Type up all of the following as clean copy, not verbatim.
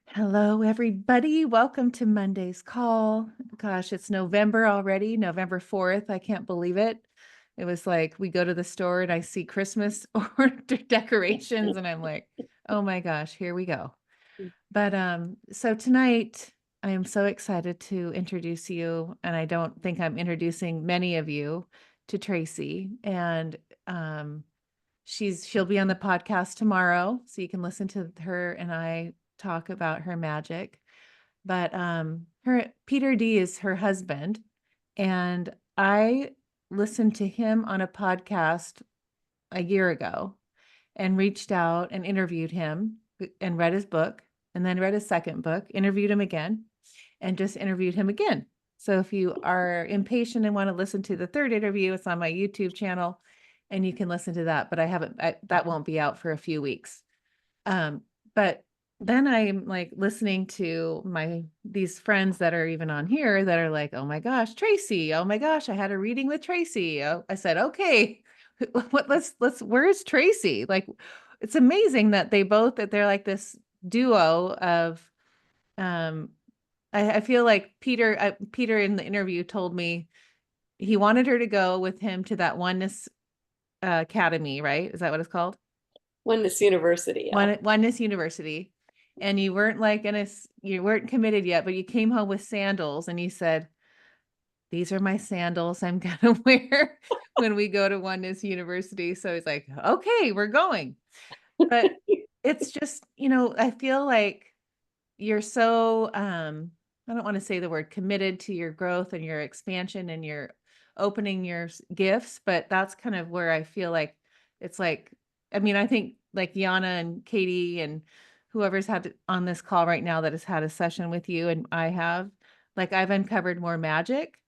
Hello, everybody. Welcome to Monday's call. Gosh, it's November already, November 4th. I can't believe it. It was like we go to the store and I see Christmas or decorations and I'm like, oh my gosh, here we go. But so tonight I am so excited to introduce you, and I don't think I'm introducing many of you to Tracy. And um she'll be on the podcast tomorrow, so you can listen to her and I talk about her magic. But her Peter D is her husband, and I listened to him on a podcast a year ago and reached out and interviewed him and read his book, and then read his second book, interviewed him again, and just interviewed him again. So if you are impatient and want to listen to the third interview, it's on my YouTube channel and you can listen to that, but that won't be out for a few weeks. But then I'm like listening to these friends that are even on here that are like, oh my gosh, Tracy, oh my gosh, I had a reading with Tracy. Oh, I said, okay, where's Tracy? Like, it's amazing that they're like this duo of, I feel like Peter in the interview told me he wanted her to go with him to that Oneness Academy, right? Is that what it's called? Oneness University. Yeah. Oneness University. And you weren't committed yet, but you came home with sandals and you said, these are my sandals I'm gonna wear when we go to Oneness University. So he's like, okay, we're going. But it's just, I feel like you're so I don't want to say the word committed to your growth and your expansion and your opening your gifts, but that's kind of where I feel like it's like, I mean, I think like Yana and Katie and whoever's on this call right now that has had a session with you, and I've uncovered more magic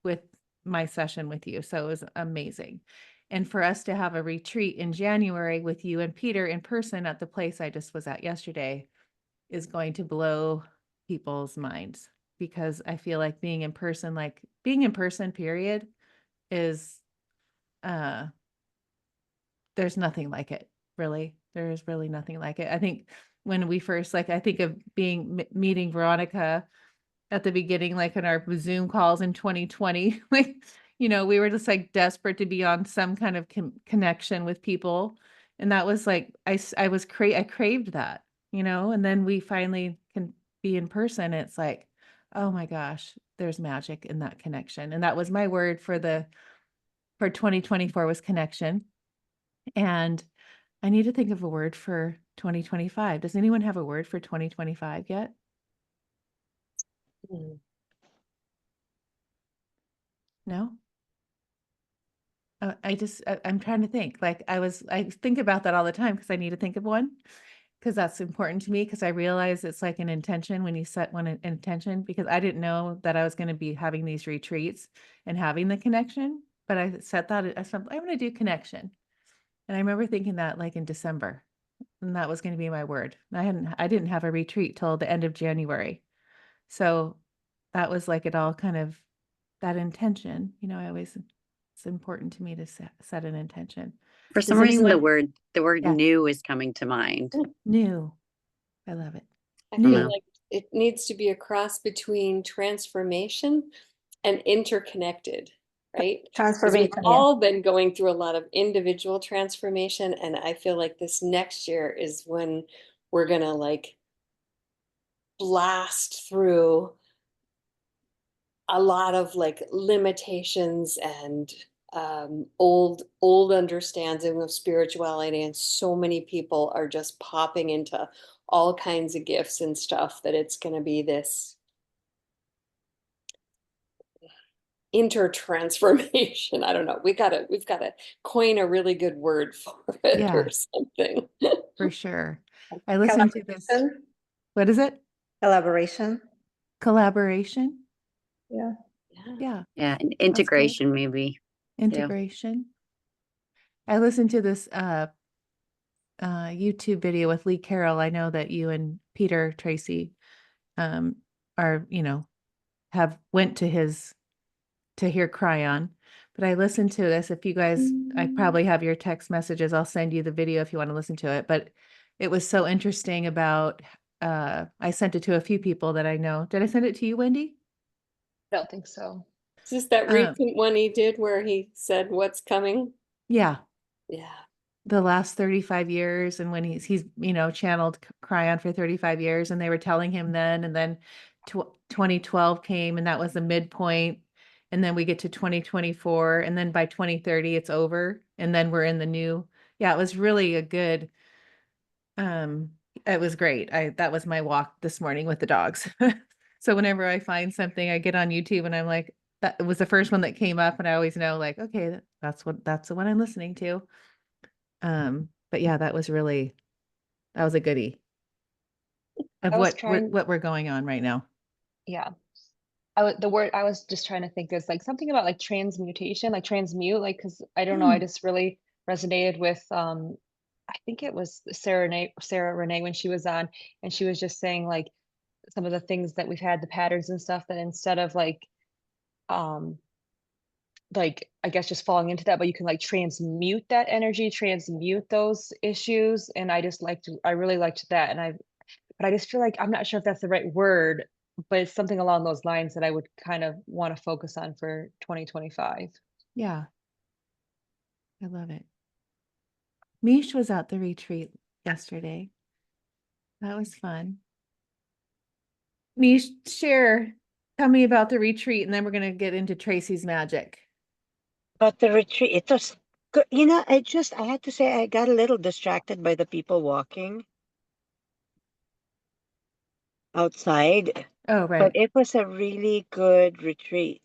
with my session with you. So it was amazing. And for us to have a retreat in January with you and Peter in person at the place I just was at yesterday is going to blow people's minds, because I feel like being in person, period, is there's nothing like it, really. There's really nothing like it. I think when we first, I think of meeting Veronica at the beginning, like in our Zoom calls in 2020, we were just like desperate to be on some kind of connection with people. And that was like, I craved that, and then we finally can be in person. It's like, oh my gosh, there's magic in that connection. And that was my word for 2024 was connection. And I need to think of a word for 2025. Does anyone have a word for 2025 yet? No? I'm trying to think. I think about that all the time because I need to think of one, because that's important to me, because I realize it's like an intention when you set an intention, because I didn't know that I was going to be having these retreats and having the connection, but I said, I'm going to do connection. And I remember thinking that like in December, and that was going to be my word. I didn't have a retreat till the end of January. So that was like it all kind of that intention, it's important to me to set an intention. For some Does reason, the anyone? word Yeah. new is coming to mind. New. I love it. I New. feel like it needs to be a cross between transformation and interconnected, right? Because we've Transformation, yeah. all been going through a lot of individual transformation, and I feel like this next year is when we're gonna like blast through a lot of like limitations and old understanding of spirituality, and so many people are just popping into all kinds of gifts and stuff that it's going to be this intertransformation. I don't know. We've got to coin a really good word for it. Yeah. Or something. For sure. I listened to this. What is it? Collaboration. Collaboration. Yeah. Yeah. Yeah, and integration maybe. Integration. I listened to this YouTube video with Lee Carroll. I know that you and Peter Tracy are, have went to hear Cryon, but I listened to this. If you guys, I probably have your text messages. I'll send you the video if you want to listen to it. But it was so interesting about, I sent it to a few people that I know. Did I send it to you, Wendy? I don't think so. Is this that recent one he did where he said what's coming? Yeah. Yeah. The last 35 years, and when he's channeled Cryon for 35 years, and they were telling him then, and then 2012 came, and that was the midpoint, and then we get to 2024, and then by 2030 it's over, and then we're in the new. Yeah, it was really a good, it was great. That was my walk this morning with the dogs. So whenever I find something, I get on YouTube and I'm like, that was the first one that came up, and I always know, like, okay, that's the one I'm listening to. But yeah, that was a goodie of I was what trying, we're going on right now. yeah. The word I was just trying to think is like something about like transmutation, like transmute, like, because I don't know, I just really resonated with I think it was Sarah Renee when she was on, and she was just saying like some of the things that we've had, the patterns and stuff, that instead of um like I guess just falling into that, but you can like transmute that energy, transmute those issues. And I really liked that. But I just feel like I'm not sure if that's the right word, but it's something along those lines that I would kind of want to focus on for 2025. Yeah, I love it. Mish was at the retreat yesterday. That was fun. Mish, tell me about the retreat, and then we're gonna get into Tracy's magic. But the retreat, it was good. I had to say, I got a little distracted by the people walking outside, Oh, but right. it was a really good retreat.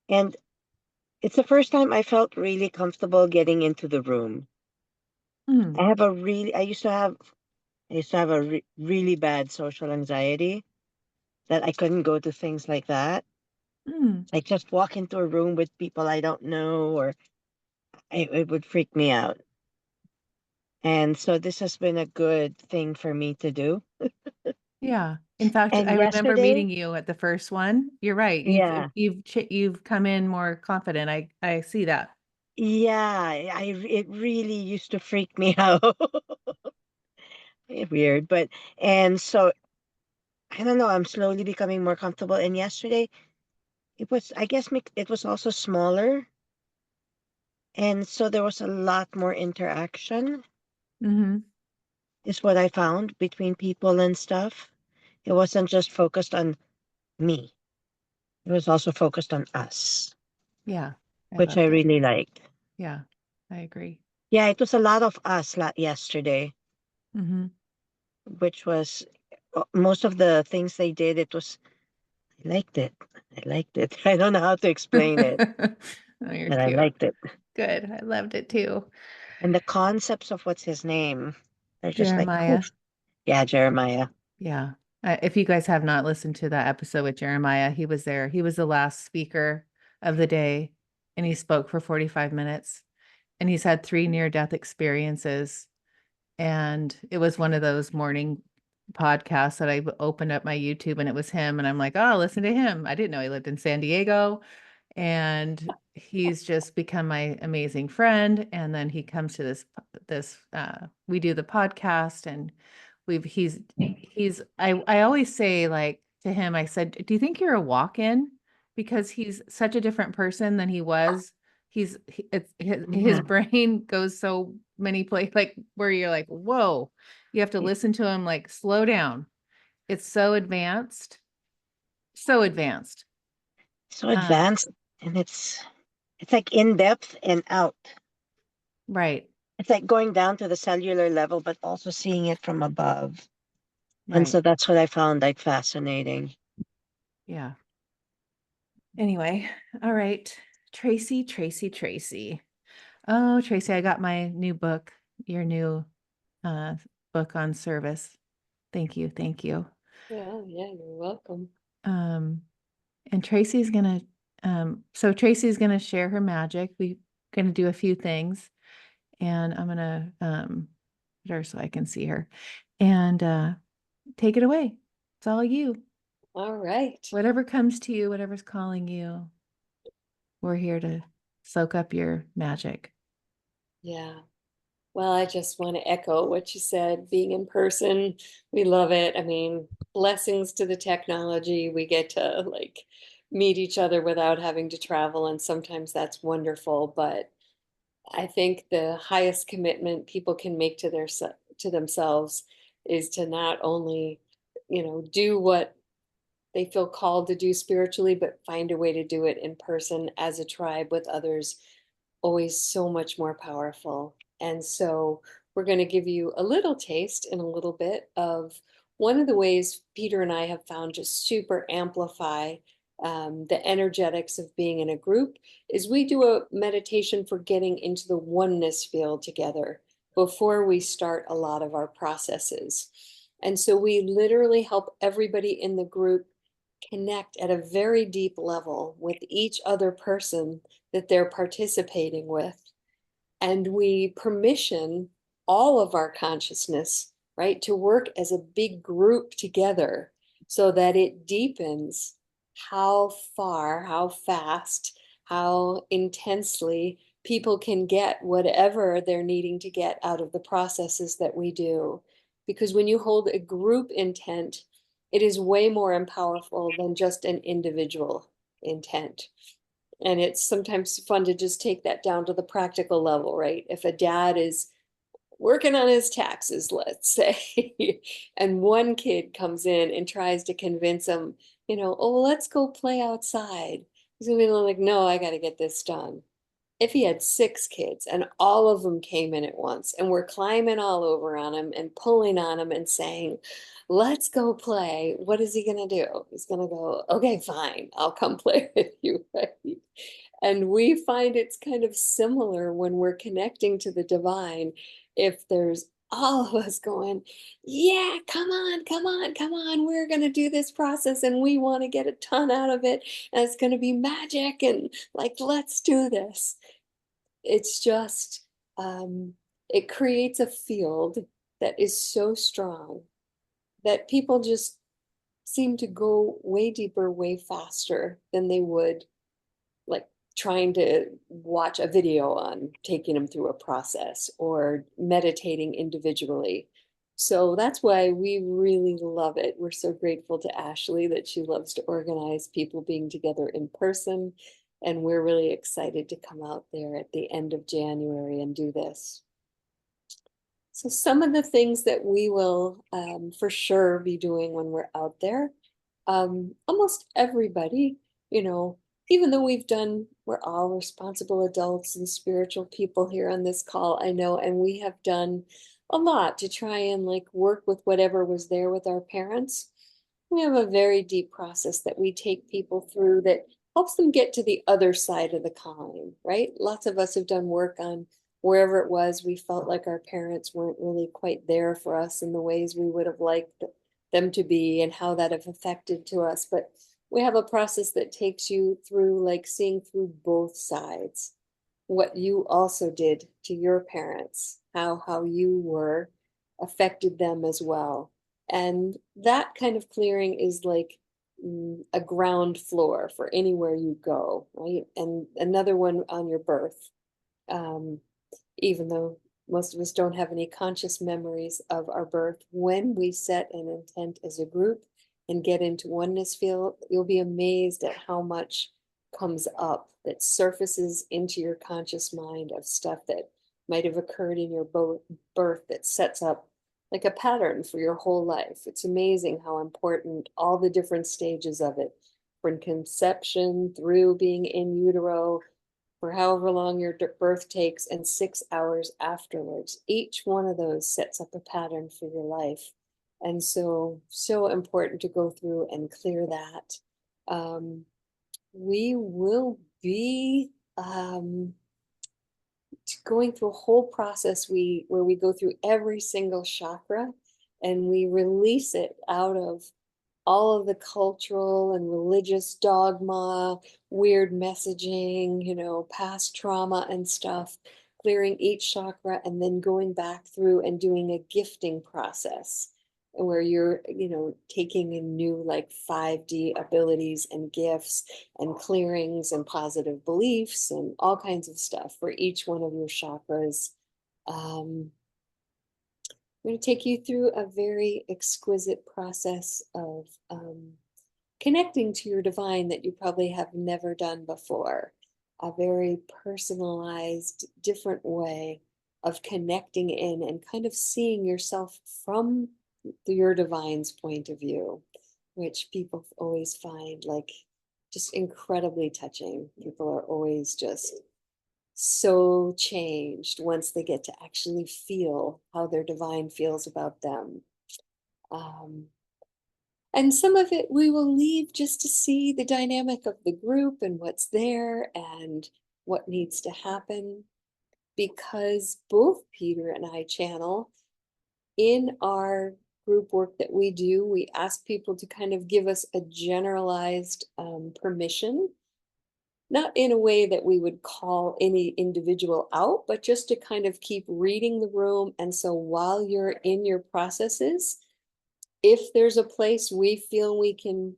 And it's the first time I felt really comfortable getting into the room. Mm, I used to have a really bad social anxiety that I couldn't go to things like that. mm, Like just walk into a room with people I don't know, or it would freak me out. And so this has been a good thing for me to do. yeah. In fact, And I remember yesterday, meeting you at the first one. You're right. yeah, You've come in more confident. I see that. yeah, it really used to freak me out. Weird, but and so I don't know, I'm slowly becoming more comfortable. And yesterday, I guess it was also smaller, and so there was a lot more interaction, Mm-hmm. is what I found between people and stuff. It wasn't just focused on me. It was also focused on us, Yeah, I which I loved it. really liked. Yeah, I agree. Yeah, it was a lot of us yesterday, Mm-hmm. which was most of the things they did. I liked it. I liked it. I don't know how to explain it, Oh, you're but I cute. liked it. Good. I loved it too. And the concepts of what's his name, they're just like, Jeremiah. poof. Yeah, Jeremiah. Yeah. If you guys have not listened to that episode with Jeremiah, he was there. He was the last speaker of the day, and he spoke for 45 minutes. And he's had 3 near-death experiences. And it was one of those morning podcasts that I opened up my YouTube, and it was him. And I'm like, oh, listen to him. I didn't know he lived in San Diego. And he's just become my amazing friend. And then he comes to we do the podcast, and I always say, like, to him, I said, do you think you're a walk-in? Because he's such a different person than he was. His Mhm. brain goes so many places, like, where you're like, whoa, you have to listen to him, like, slow down. It's so advanced, so advanced. So Um, advanced, and it's like in depth and out. right, It's like going down to the cellular level, but also seeing it from above. And right. so that's what I found like fascinating. Yeah. Anyway, all right. Tracy, Tracy, Tracy. Oh, Tracy, I got my new book, your new uh book on service. Thank you, thank you. Yeah, yeah, you're welcome. Um, and Tracy's gonna so Tracy's gonna share her magic. We're gonna do a few things, and I'm gonna put her so I can see her. And take it away. It's all you. All right. Whatever comes to you, whatever's calling you, we're here to soak up your magic. Yeah. Well, I just want to echo what you said, being in person, we love it. I mean, blessings to the technology. We get to like meet each other without having to travel, and sometimes that's wonderful. But I think the highest commitment people can make to to themselves is to not only, do what they feel called to do spiritually, but find a way to do it in person as a tribe with others, always so much more powerful. And so we're going to give you a little taste in a little bit of one of the ways Peter and I have found to super amplify the energetics of being in a group is we do a meditation for getting into the oneness field together before we start a lot of our processes. And so we literally help everybody in the group connect at a very deep level with each other person that they're participating with. And we permission all of our consciousness, right, to work as a big group together so that it deepens how far, how fast, how intensely people can get whatever they're needing to get out of the processes that we do. Because when you hold a group intent, it is way more powerful than just an individual intent. And it's sometimes fun to just take that down to the practical level, right? If a dad is working on his taxes, let's say, and one kid comes in and tries to convince him, oh, let's go play outside. He's gonna be like, no, I got to get this done. If he had 6 kids and all of them came in at once and were climbing all over on him and pulling on him and saying, let's go play, what is he going to do? He's going to go, okay, fine, I'll come play with you, right? And we find it's kind of similar when we're connecting to the divine. If there's all of us going, yeah, come on, come on, come on, we're going to do this process and we want to get a ton out of it. And it's going to be magic. And like, let's do this. It's just, it creates a field that is so strong that people just seem to go way deeper, way faster than they would like trying to watch a video on taking them through a process or meditating individually. So that's why we really love it. We're so grateful to Ashley that she loves to organize people being together in person. And we're really excited to come out there at the end of January and do this. So some of the things that we will for sure be doing when we're out there, almost everybody, even though we're all responsible adults and spiritual people here on this call, I know, and we have done a lot to try and like work with whatever was there with our parents. We have a very deep process that we take people through that helps them get to the other side of the coin, right? Lots of us have done work on wherever it was we felt like our parents weren't really quite there for us in the ways we would have liked them to be and how that have affected to us. But we have a process that takes you through like seeing through both sides, what you also did to your parents, how you were affected them as well. And that kind of clearing is like a ground floor for anywhere you go, right? And another one on your birth. Even though most of us don't have any conscious memories of our birth, when we set an intent as a group and get into oneness field, you'll be amazed at how much comes up that surfaces into your conscious mind of stuff that might have occurred in your birth that sets up like a pattern for your whole life. It's amazing how important all the different stages of it, from conception through being in utero, for however long your birth takes, and 6 hours afterwards. Each one of those sets up a pattern for your life. And so important to go through and clear that. We will be going through a whole process where we go through every single chakra and we release it out of all of the cultural and religious dogma, weird messaging, past trauma and stuff, clearing each chakra and then going back through and doing a gifting process. where you're, taking in new like 5D abilities and gifts and clearings and positive beliefs and all kinds of stuff for each one of your chakras. I'm going to take you through a very exquisite process of connecting to your divine that you probably have never done before. A very personalized, different way of connecting in and kind of seeing yourself from your divine's point of view, which people always find like just incredibly touching. People are always just so changed once they get to actually feel how their divine feels about them. And some of it we will leave just to see the dynamic of the group and what's there and what needs to happen, because both Peter and I channel in our group work that we do. We ask people to kind of give us a generalized permission, not in a way that we would call any individual out, but just to kind of keep reading the room. And so while you're in your processes, if there's a place we feel we can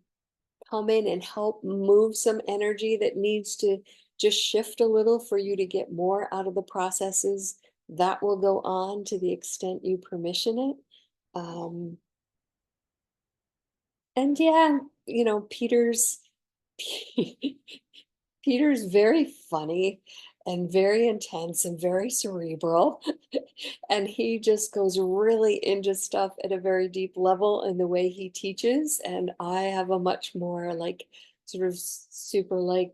come in and help move some energy that needs to just shift a little for you to get more out of the processes, that will go on to the extent you permission it. And yeah, Peter's Peter's very funny and very intense and very cerebral. And he just goes really into stuff at a very deep level in the way he teaches. And I have a much more like sort of super like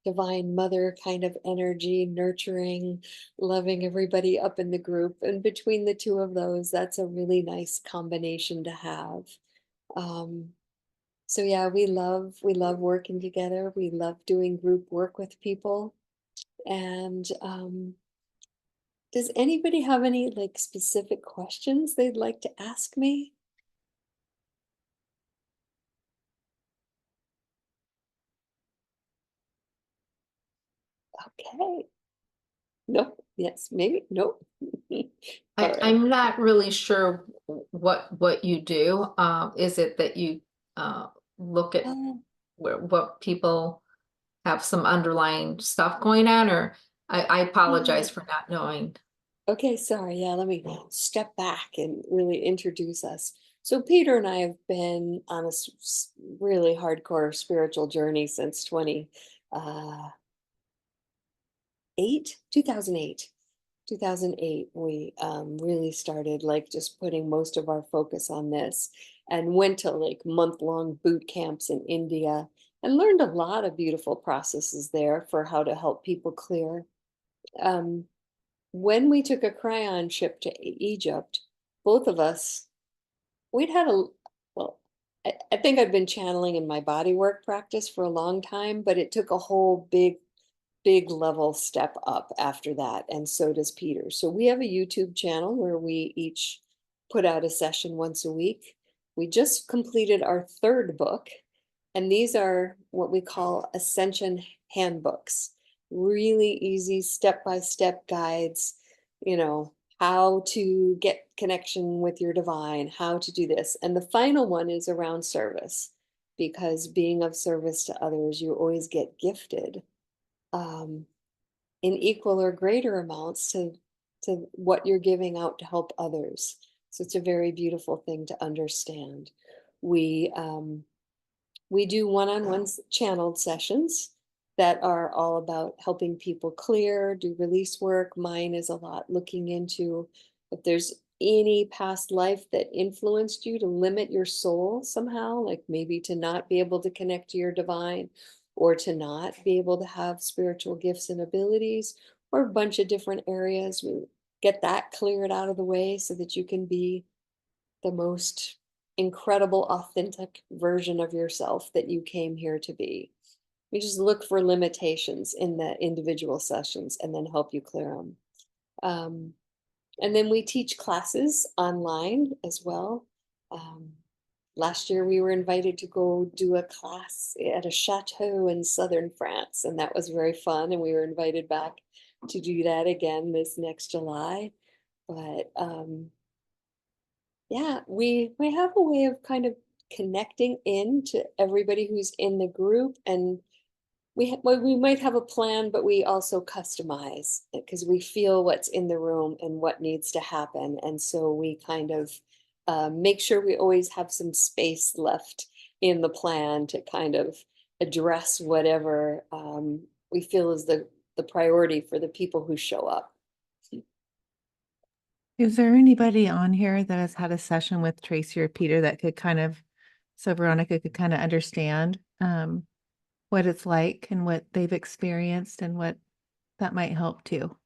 divine mother kind of energy, nurturing, loving everybody up in the group. And between the two of those, that's a really nice combination to have. So yeah, we love working together. We love doing group work with people. And does anybody have any like specific questions they'd like to ask me? Okay. No, yes, maybe, nope. All right. I'm not really sure what you do. Is it that you look at what people have some underlying stuff going on, or I apologize for not knowing. Okay, sorry. Yeah, let me step back and really introduce us. So Peter and I have been on a really hardcore spiritual journey since 2008. We really started like just putting most of our focus on this, and went to like month-long boot camps in India and learned a lot of beautiful processes there for how to help people clear. When we took a crayon ship to Egypt, both of us, we'd had well, I think I'd been channeling in my body work practice for a long time, but it took a whole big level step up after that. And so does Peter. So we have a YouTube channel where we each put out a session once a week. We just completed our third book, and these are what we call ascension handbooks. Really easy step-by-step guides, how to get connection with your divine, how to do this. And the final one is around service, because being of service to others, you always get gifted in equal or greater amounts to what you're giving out to help others. So it's a very beautiful thing to understand. We do one-on-one channeled sessions that are all about helping people clear, do release work. Mine is a lot looking into if there's any past life that influenced you to limit your soul somehow, like maybe to not be able to connect to your divine, or to not be able to have spiritual gifts and abilities, or a bunch of different areas. We get that cleared out of the way so that you can be the most incredible, authentic version of yourself that you came here to be. We just look for limitations in the individual sessions and then help you clear them. And then we teach classes online as well. Last year we were invited to go do a class at a chateau in southern France, and that was very fun. And we were invited back to do that again this next July. But Yeah, we have a way of kind of connecting in to everybody who's in the group, and well, we might have a plan, but we also customize because we feel what's in the room and what needs to happen, and so we kind of make sure we always have some space left in the plan to kind of address whatever we feel is the priority for the people who show up. Is there anybody on here that has had a session with Tracy or Peter that could kind of, so Veronica could kind of understand what it's like and what they've experienced and what that might help too?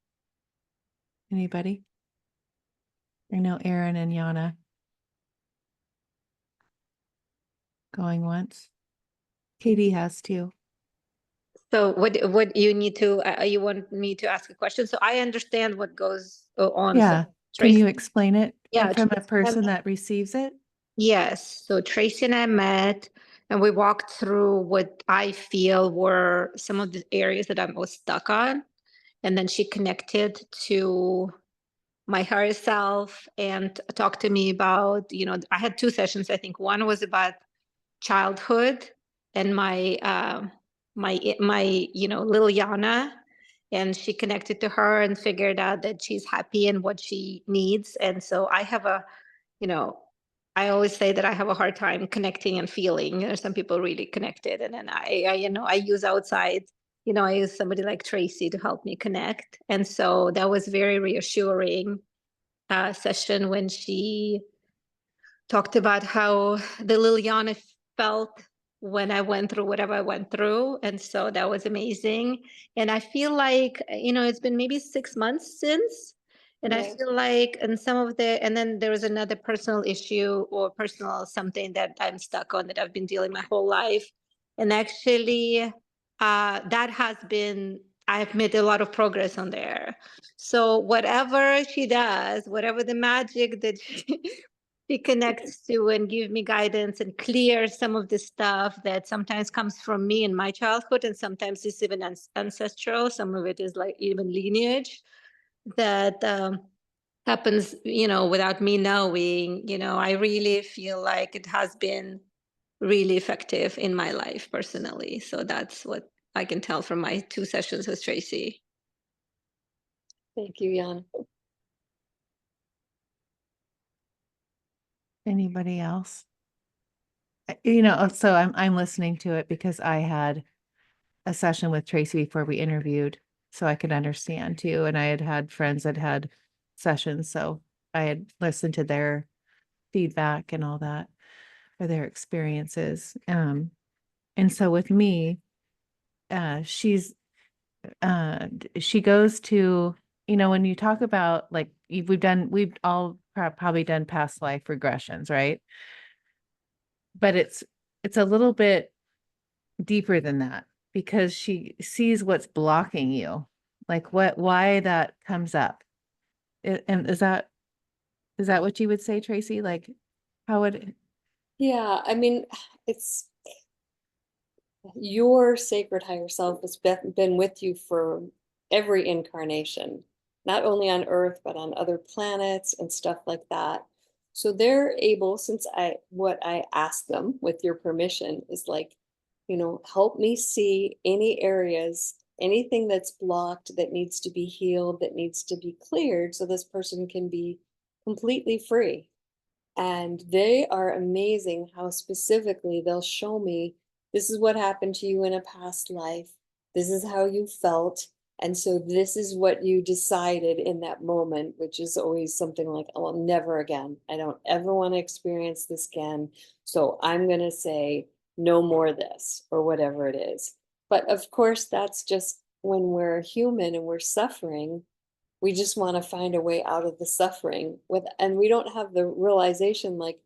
Anybody? I know Aaron and Yana going once. Katie has too. So what you need to, you want me to ask a question? So I understand what goes on. So Yeah. Can Tracy, you explain it Yeah, from a Tracy person that receives it? yes. So Tracy and I met and we walked through what I feel were some of the areas that I was stuck on. And then she connected to my higher self and talked to me about, I had 2 sessions. I think one was about childhood and my little Yana, and she connected to her and figured out that she's happy and what she needs. And so I have you know I always say that I have a hard time connecting and feeling. Some people really connected, and then I use outside. I use somebody like Tracy to help me connect, and so that was very reassuring session when she talked about how the Liliana felt when I went through whatever I went through. And so that was amazing. And I feel like, it's been maybe 6 months since. And I Right. feel like, and and then there was another personal issue or personal something that I'm stuck on that I've been dealing my whole life. And actually, that has been, I've made a lot of progress on there. So whatever she does, whatever the magic that she connects to and give me guidance and clear some of the stuff that sometimes comes from me in my childhood, and sometimes it's even ancestral. Some of it is like even lineage that happens, without me knowing. I really feel like it has been really effective in my life personally. So that's what I can tell from my 2 sessions with Tracy. Thank you, Jan. Anybody else? So I'm listening to it because I had a session with Tracy before we interviewed, so I could understand too. And I had friends that had sessions, so I had listened to their feedback and all that, or their experiences. And so with me, she goes to, when you talk about like we've all probably done past life regressions, right? But it's a little bit deeper than that because she sees what's blocking you, like why that comes up. And is that what you would say, Tracy? Like how would Yeah, I mean, it's your sacred higher self has been with you for every incarnation, not only on Earth, but on other planets and stuff like that. So they're able, since what I ask them with your permission is like, help me see any areas, anything that's blocked that needs to be healed, that needs to be cleared so this person can be completely free. And they are amazing how specifically they'll show me this is what happened to you in a past life. This is how you felt. And so this is what you decided in that moment, which is always something like, oh, never again. I don't ever want to experience this again. So I'm going to say no more this or whatever it is. But of course, that's just when we're human and we're suffering. We just want to find a way out of the suffering and we don't have the realization like,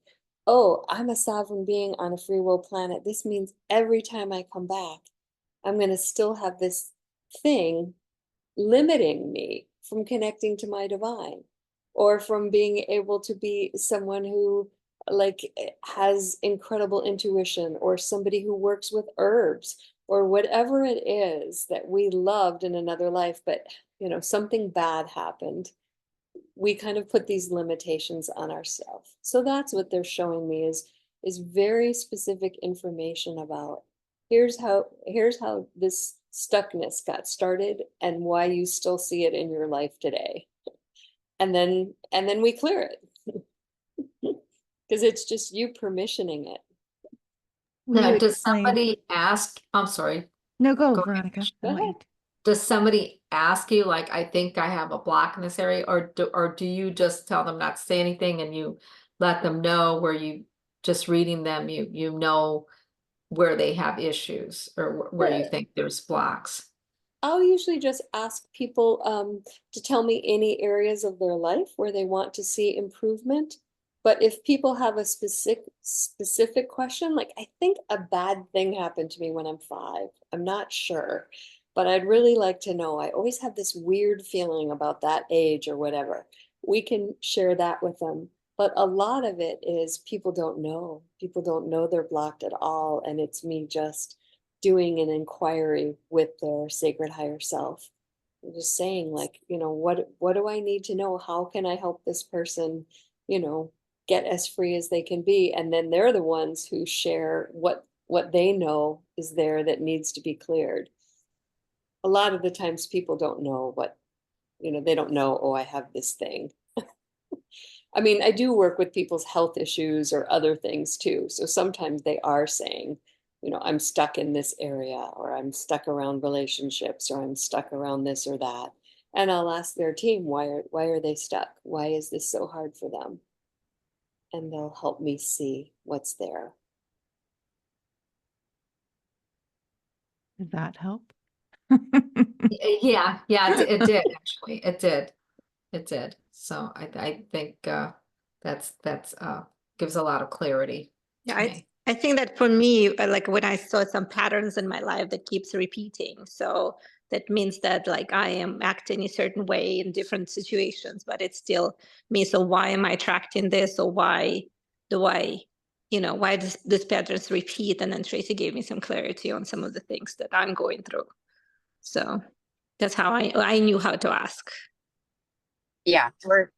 oh, I'm a sovereign being on a free will planet. This means every time I come back, I'm going to still have this thing limiting me from connecting to my divine or from being able to be someone who like has incredible intuition or somebody who works with herbs or whatever it is that we loved in another life, but something bad happened. we kind of put these limitations on ourselves. So that's what they're showing me is very specific information about here's how this stuckness got started and why you still see it in your life today. And then we clear it. Because it's just you permissioning it. Will Now, you does explain? somebody ask, I'm sorry, No, go, Go ahead. Veronica. Go I want you ahead. to- does somebody ask you, like, I think I have a block in this area, or do you just tell them not to say anything and you let them know where you just reading them, you know where they have issues or where you think there's blocks? I'll usually just ask people to tell me any areas of their life where they want to see improvement. But if people have a specific question, like I think a bad thing happened to me when I'm 5, I'm not sure, but I'd really like to know. I always have this weird feeling about that age or whatever. We can share that with them. But a lot of it is people don't know. People don't know they're blocked at all. And it's me just doing an inquiry with their sacred higher self. I'm just saying, like, what do I need to know? How can I help this person, get as free as they can be? And then they're the ones who share what they know is there that needs to be cleared. A lot of the times people don't know they don't know, oh, I have this thing. I mean, I do work with people's health issues or other things too. So sometimes they are saying, I'm stuck in this area, or I'm stuck around relationships, or I'm stuck around this or that. And I'll ask their team, why are they stuck? Why is this so hard for them? And they'll help me see what's there. Did that help? Yeah, it did, actually, it did. So I think that's gives a lot of clarity to Yeah, me. I think that for me, like when I saw some patterns in my life that keeps repeating, so that means that like I am acting a certain way in different situations, but it's still me. So why am I attracting this, or why do I, why does this patterns repeat? And then Tracy gave me some clarity on some of the things that I'm going through. So that's how I knew how to ask. Yeah, and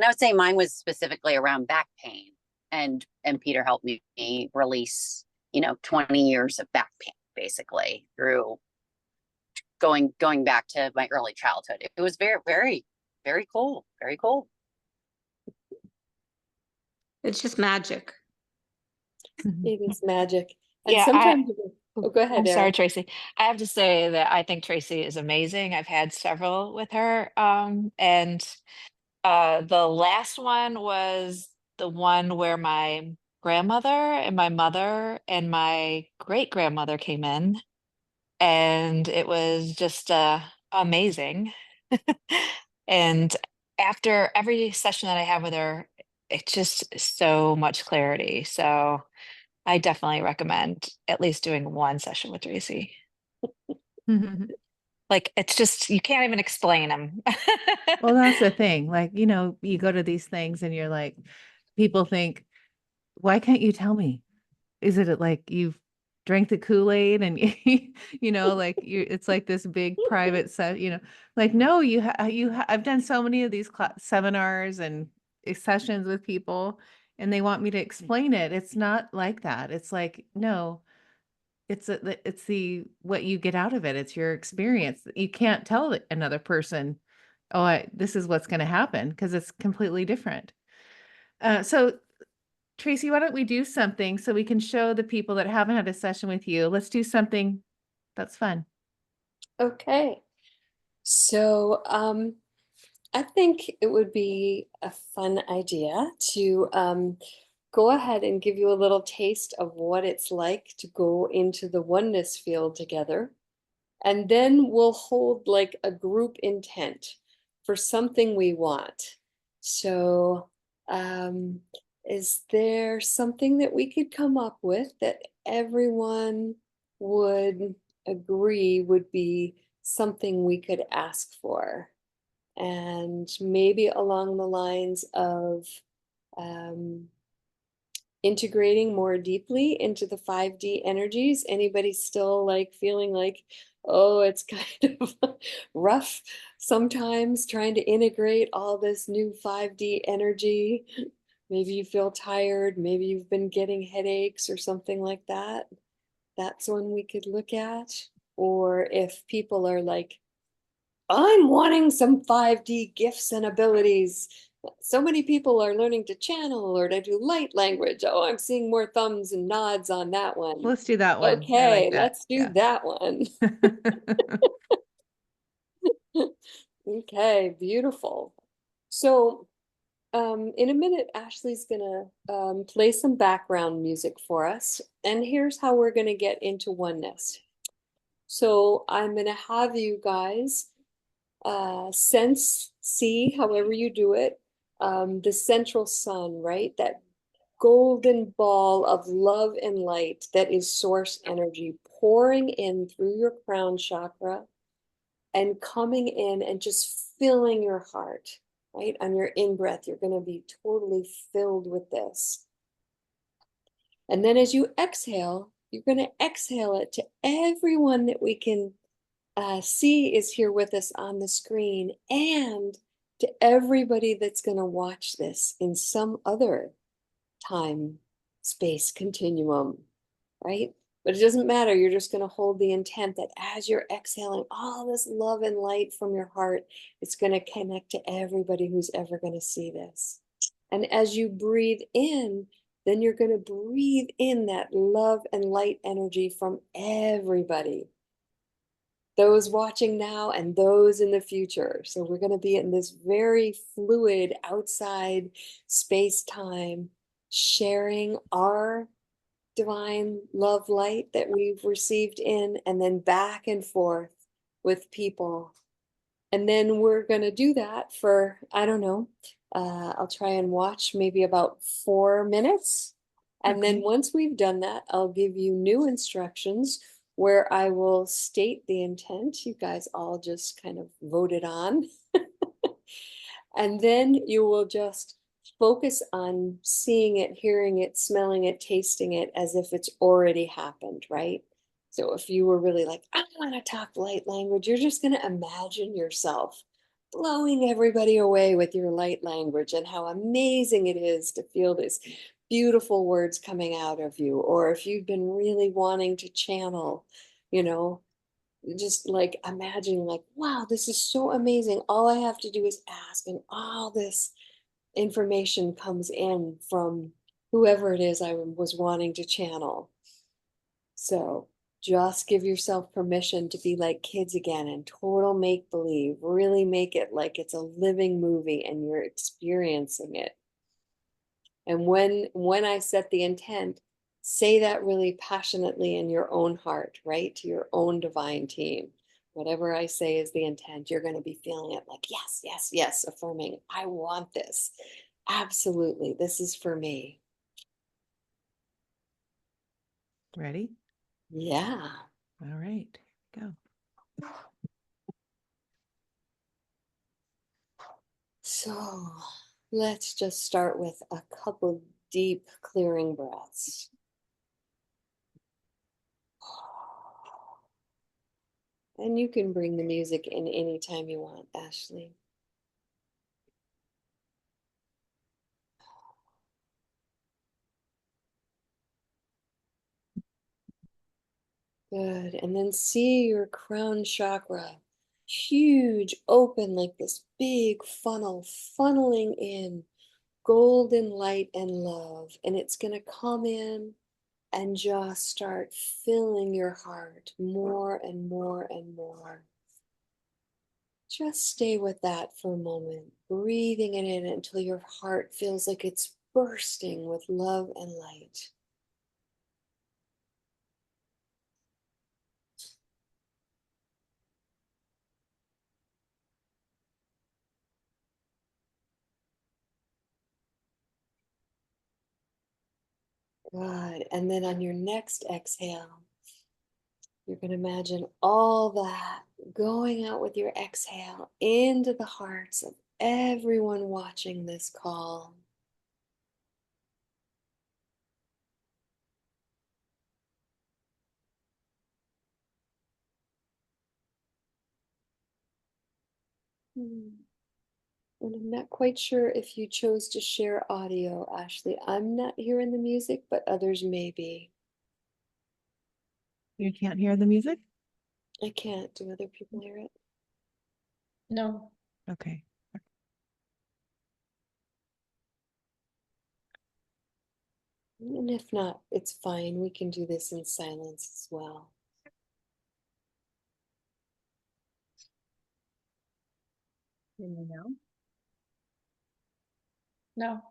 I would say mine was specifically around back pain, and Peter helped me release 20 years of back pain basically through going back to my early childhood. It was very, very, very cool, very cool. It's just magic. It is magic. And Yeah, sometimes, oh, go ahead, I'm sorry, Erin. Tracy. I have to say that I think Tracy is amazing. I've had several with her. And the last one was the one where my grandmother and my mother and my great grandmother came in, and it was just amazing. And after every session that I have with her, it's just so much clarity. So I definitely recommend at least doing one session with Tracy. Like it's just you can't even explain them. Well, that's the thing. Like, you go to these things and you're like, people think, why can't you tell me? Is it like you've drank the Kool-Aid and like it's like this big private set, like, no, I've done so many of these seminars and sessions with people, and they want me to explain it. It's not like that. It's like, no, it's what you get out of it. It's your experience. You can't tell another person, oh, this is what's going to happen, because it's completely different. So Tracy, why don't we do something so we can show the people that haven't had a session with you? Let's do something that's fun. Okay. So I think it would be a fun idea to go ahead and give you a little taste of what it's like to go into the oneness field together. And then we'll hold like a group intent for something we want. So is there something that we could come up with that everyone would agree would be something we could ask for? And maybe along the lines of integrating more deeply into the 5D energies. Anybody still like feeling like, Oh, it's kind of rough sometimes trying to integrate all this new 5D energy. Maybe you feel tired, maybe you've been getting headaches or something like that. That's one we could look at. Or if people are like, I'm wanting some 5D gifts and abilities. So many people are learning to channel or to do light language. Oh, I'm seeing more thumbs and nods on that one. Let's do that one. I Okay, like that. let's do that one. Okay, beautiful. So in a minute, Ashley's gonna play some background music for us. And here's how we're gonna get into oneness. So I'm gonna have you guys see, however you do it, the central sun, right? That golden ball of love and light that is source energy pouring in through your crown chakra and coming in and just filling your heart, right? On your in-breath, you're going to be totally filled with this. And then as you exhale, you're going to exhale it to everyone that we can see is here with us on the screen, and to everybody that's going to watch this in some other time space continuum, right? But it doesn't matter. You're just going to hold the intent that as you're exhaling all this love and light from your heart, it's going to connect to everybody who's ever going to see this. And as you breathe in, then you're going to breathe in that love and light energy from everybody, those watching now and those in the future. So we're going to be in this very fluid outside space-time, sharing our divine love light that we've received in, and then back and forth with people. And then we're going to do that for, I don't know, I'll try and watch maybe about 4 minutes. And then once we've done that, I'll give you new instructions where I will state the intent you guys all just kind of voted on. And then you will just focus on seeing it, hearing it, smelling it, tasting it as if it's already happened, right? So if you were really like, I want to talk light language, you're just going to imagine yourself blowing everybody away with your light language and how amazing it is to feel this beautiful words coming out of you. Or if you've been really wanting to channel, you know, just like imagining like, wow, this is so amazing. All I have to do is ask, and all this information comes in from whoever it is I was wanting to channel. So just give yourself permission to be like kids again and total make believe. Really make it like it's a living movie and you're experiencing it. And when I set the intent, say that really passionately in your own heart, right? To your own divine team. Whatever I say is the intent, you're going to be feeling it like, yes, yes, yes, affirming, I want this. Absolutely. This is for me. Ready? Yeah. All right. Go. So let's just start with a couple deep clearing breaths. And you can bring the music in anytime you want, Ashley. Good. And then see your crown chakra, huge, open like this big funnel, funneling in golden light and love. And it's going to come in and just start filling your heart more and more and more. Just stay with that for a moment, breathing it in until your heart feels like it's bursting with love and light. Good. And then on your next exhale, you're going to imagine all that going out with your exhale into the hearts of everyone watching this call. Hmm. And I'm not quite sure if you chose to share audio, Ashley. I'm not hearing the music, but others may be. You can't hear the music? I can't. Do other people hear it? No. Okay. And if not, it's fine. We can do this in silence as well. Hear me now? No.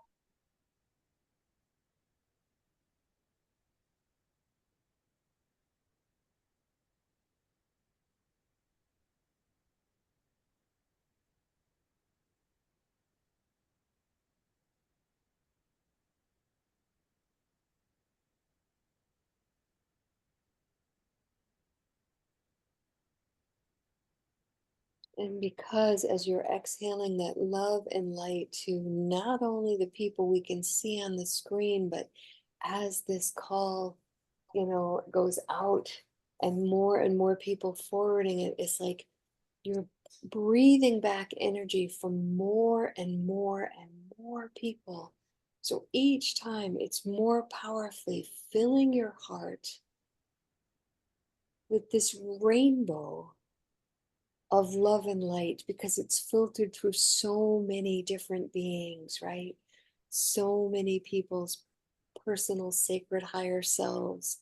And because as you're exhaling that love and light to not only the people we can see on the screen, but as this call, goes out and more people forwarding it, it's like you're breathing back energy from more and more and more people. So each time it's more powerfully filling your heart with this rainbow of love and light, because it's filtered through so many different beings, right? So many people's personal sacred higher selves,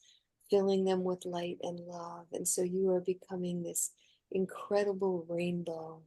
filling them with light and love. And so you are becoming this incredible rainbow.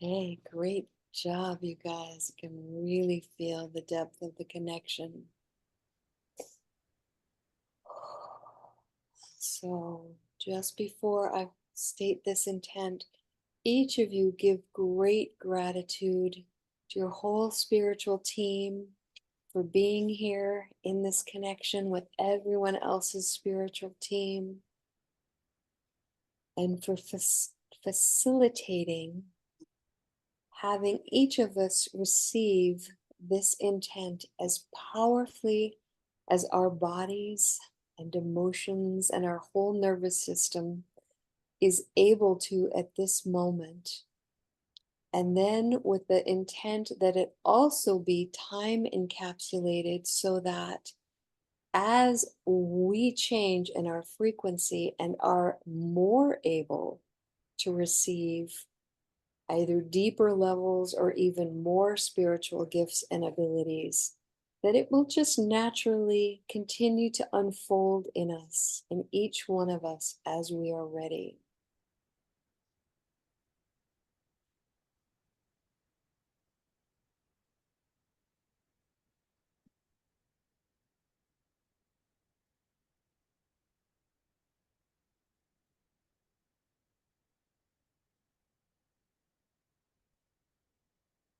Okay, great job, you guys. You can really feel the depth of the connection. So, just before I state this intent, each of you give great gratitude to your whole spiritual team for being here in this connection with everyone else's spiritual team, and for facilitating having each of us receive this intent as powerfully as our bodies and emotions and our whole nervous system is able to at this moment. And then with the intent that it also be time encapsulated so that as we change in our frequency and are more able to receive either deeper levels or even more spiritual gifts and abilities, that it will just naturally continue to unfold in us, in each one of us, as we are ready.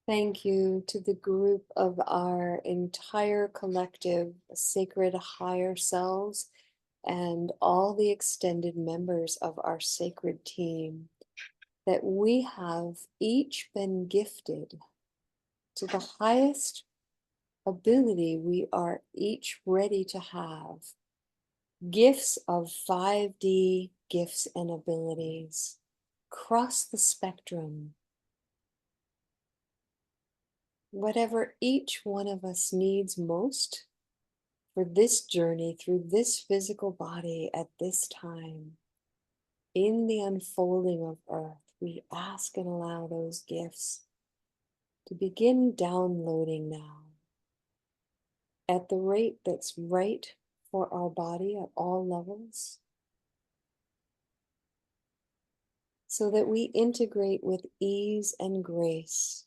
Thank you to the group of our entire collective sacred higher selves and all the extended members of our sacred team, that we have each been gifted to the highest ability we are each ready to have. Gifts of 5D gifts and abilities cross the spectrum. Whatever each one of us needs most for this journey through this physical body at this time, in the unfolding of Earth, we ask and allow those gifts to begin downloading now at the rate that's right for our body at all levels, so that we integrate with ease and grace.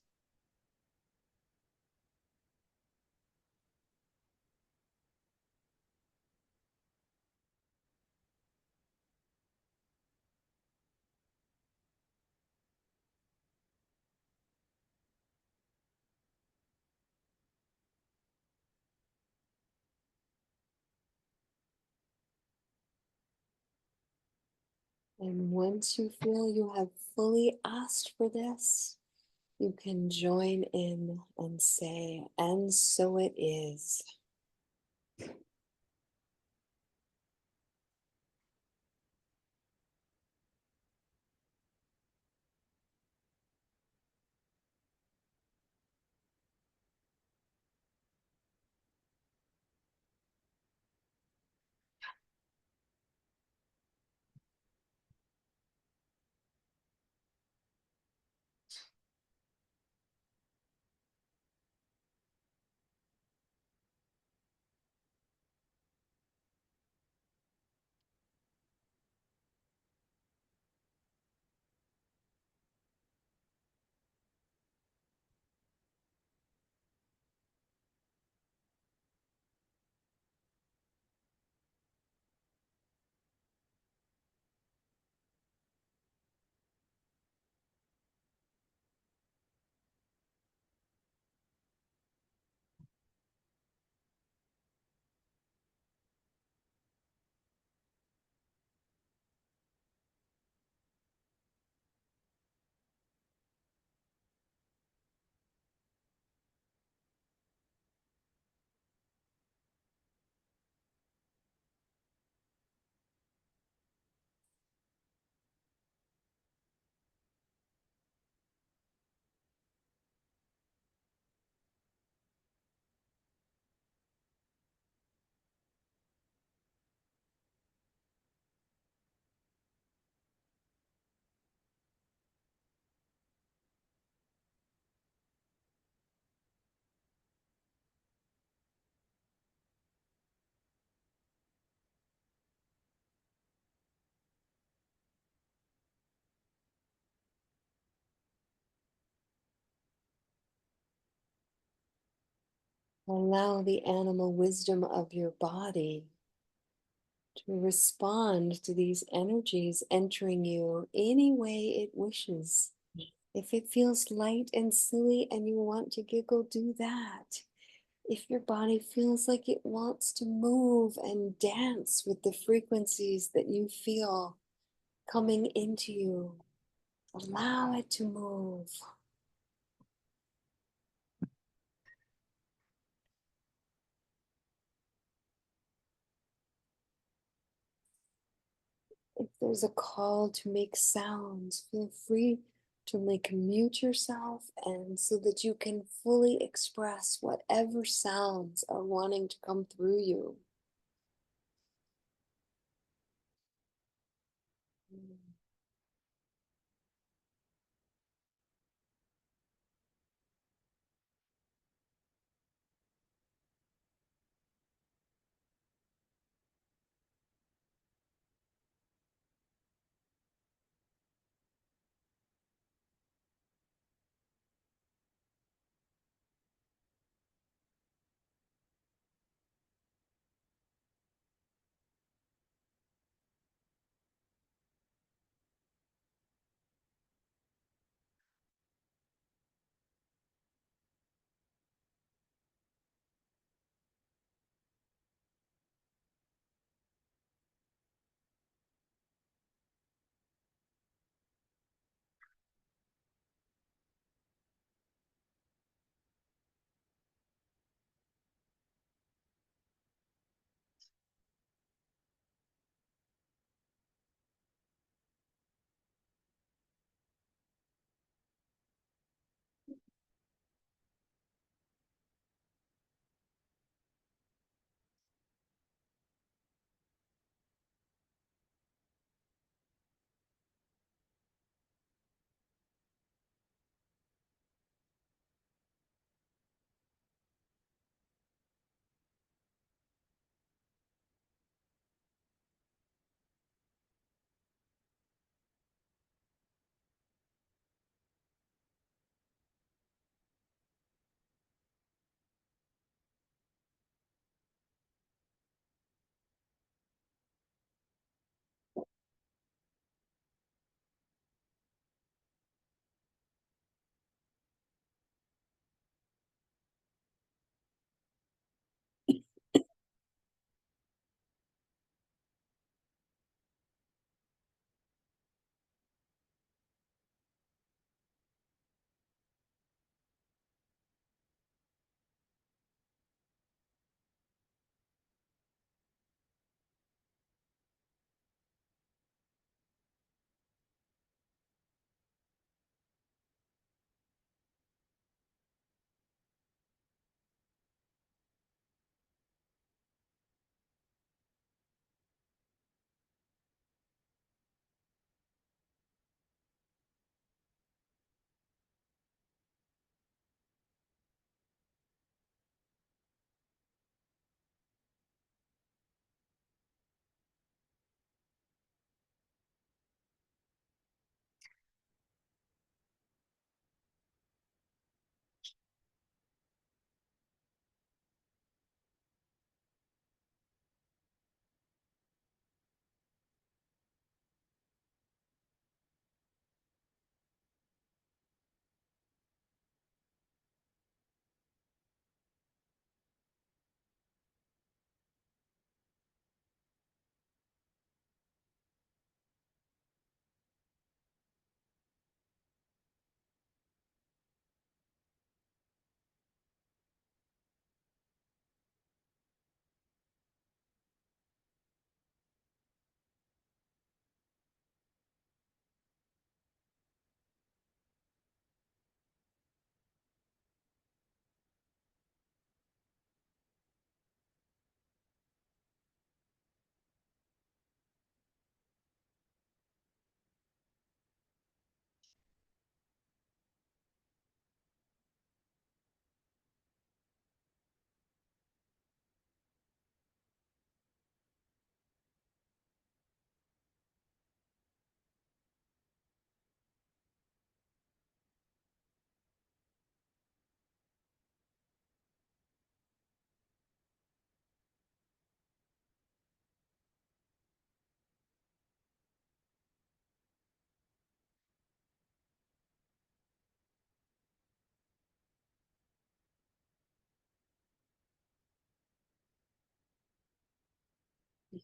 And once you feel you have fully asked for this, you can join in and say, and so it is. Allow the animal wisdom of your body to respond to these energies entering you any way it wishes. If it feels light and silly and you want to giggle, do that. If your body feels like it wants to move and dance with the frequencies that you feel coming into you, allow it to move. If there's a call to make sounds, feel free to mute yourself and so that you can fully express whatever sounds are wanting to come through you.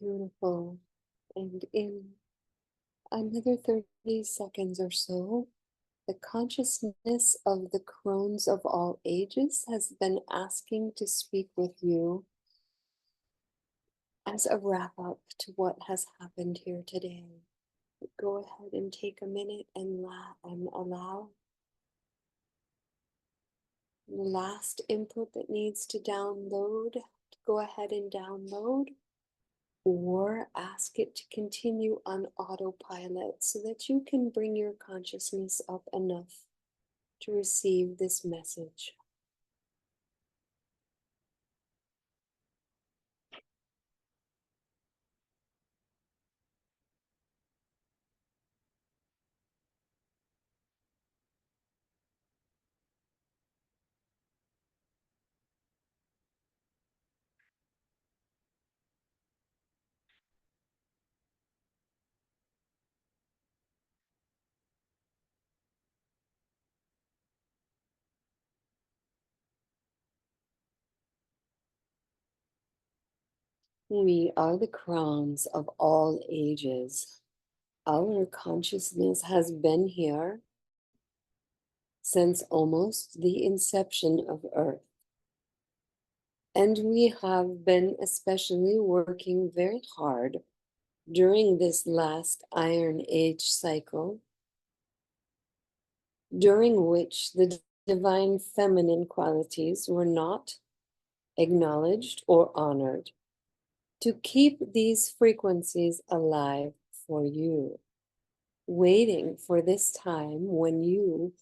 Beautiful. And in another 30 seconds or so, the consciousness of the crones of all ages has been asking to speak with you. as a wrap up to what has happened here today, go ahead and take a minute and allow the last input that needs to download to go ahead and download, or ask it to continue on autopilot so that you can bring your consciousness up enough to receive this message. We are the crowns of all ages. Our consciousness has been here since almost the inception of Earth. And we have been especially working very hard during this last Iron Age cycle, during which the divine feminine qualities were not acknowledged or honored, to keep these frequencies alive for you, waiting for this time when you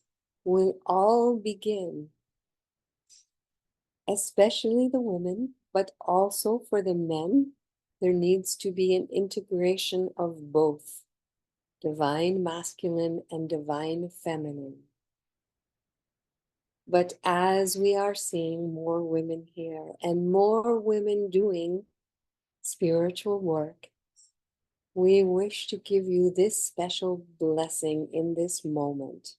will all begin, especially the women, but also for the men. There needs to be an integration of both divine masculine and divine feminine. But as we are seeing more women here and more women doing spiritual work, we wish to give you this special blessing in this moment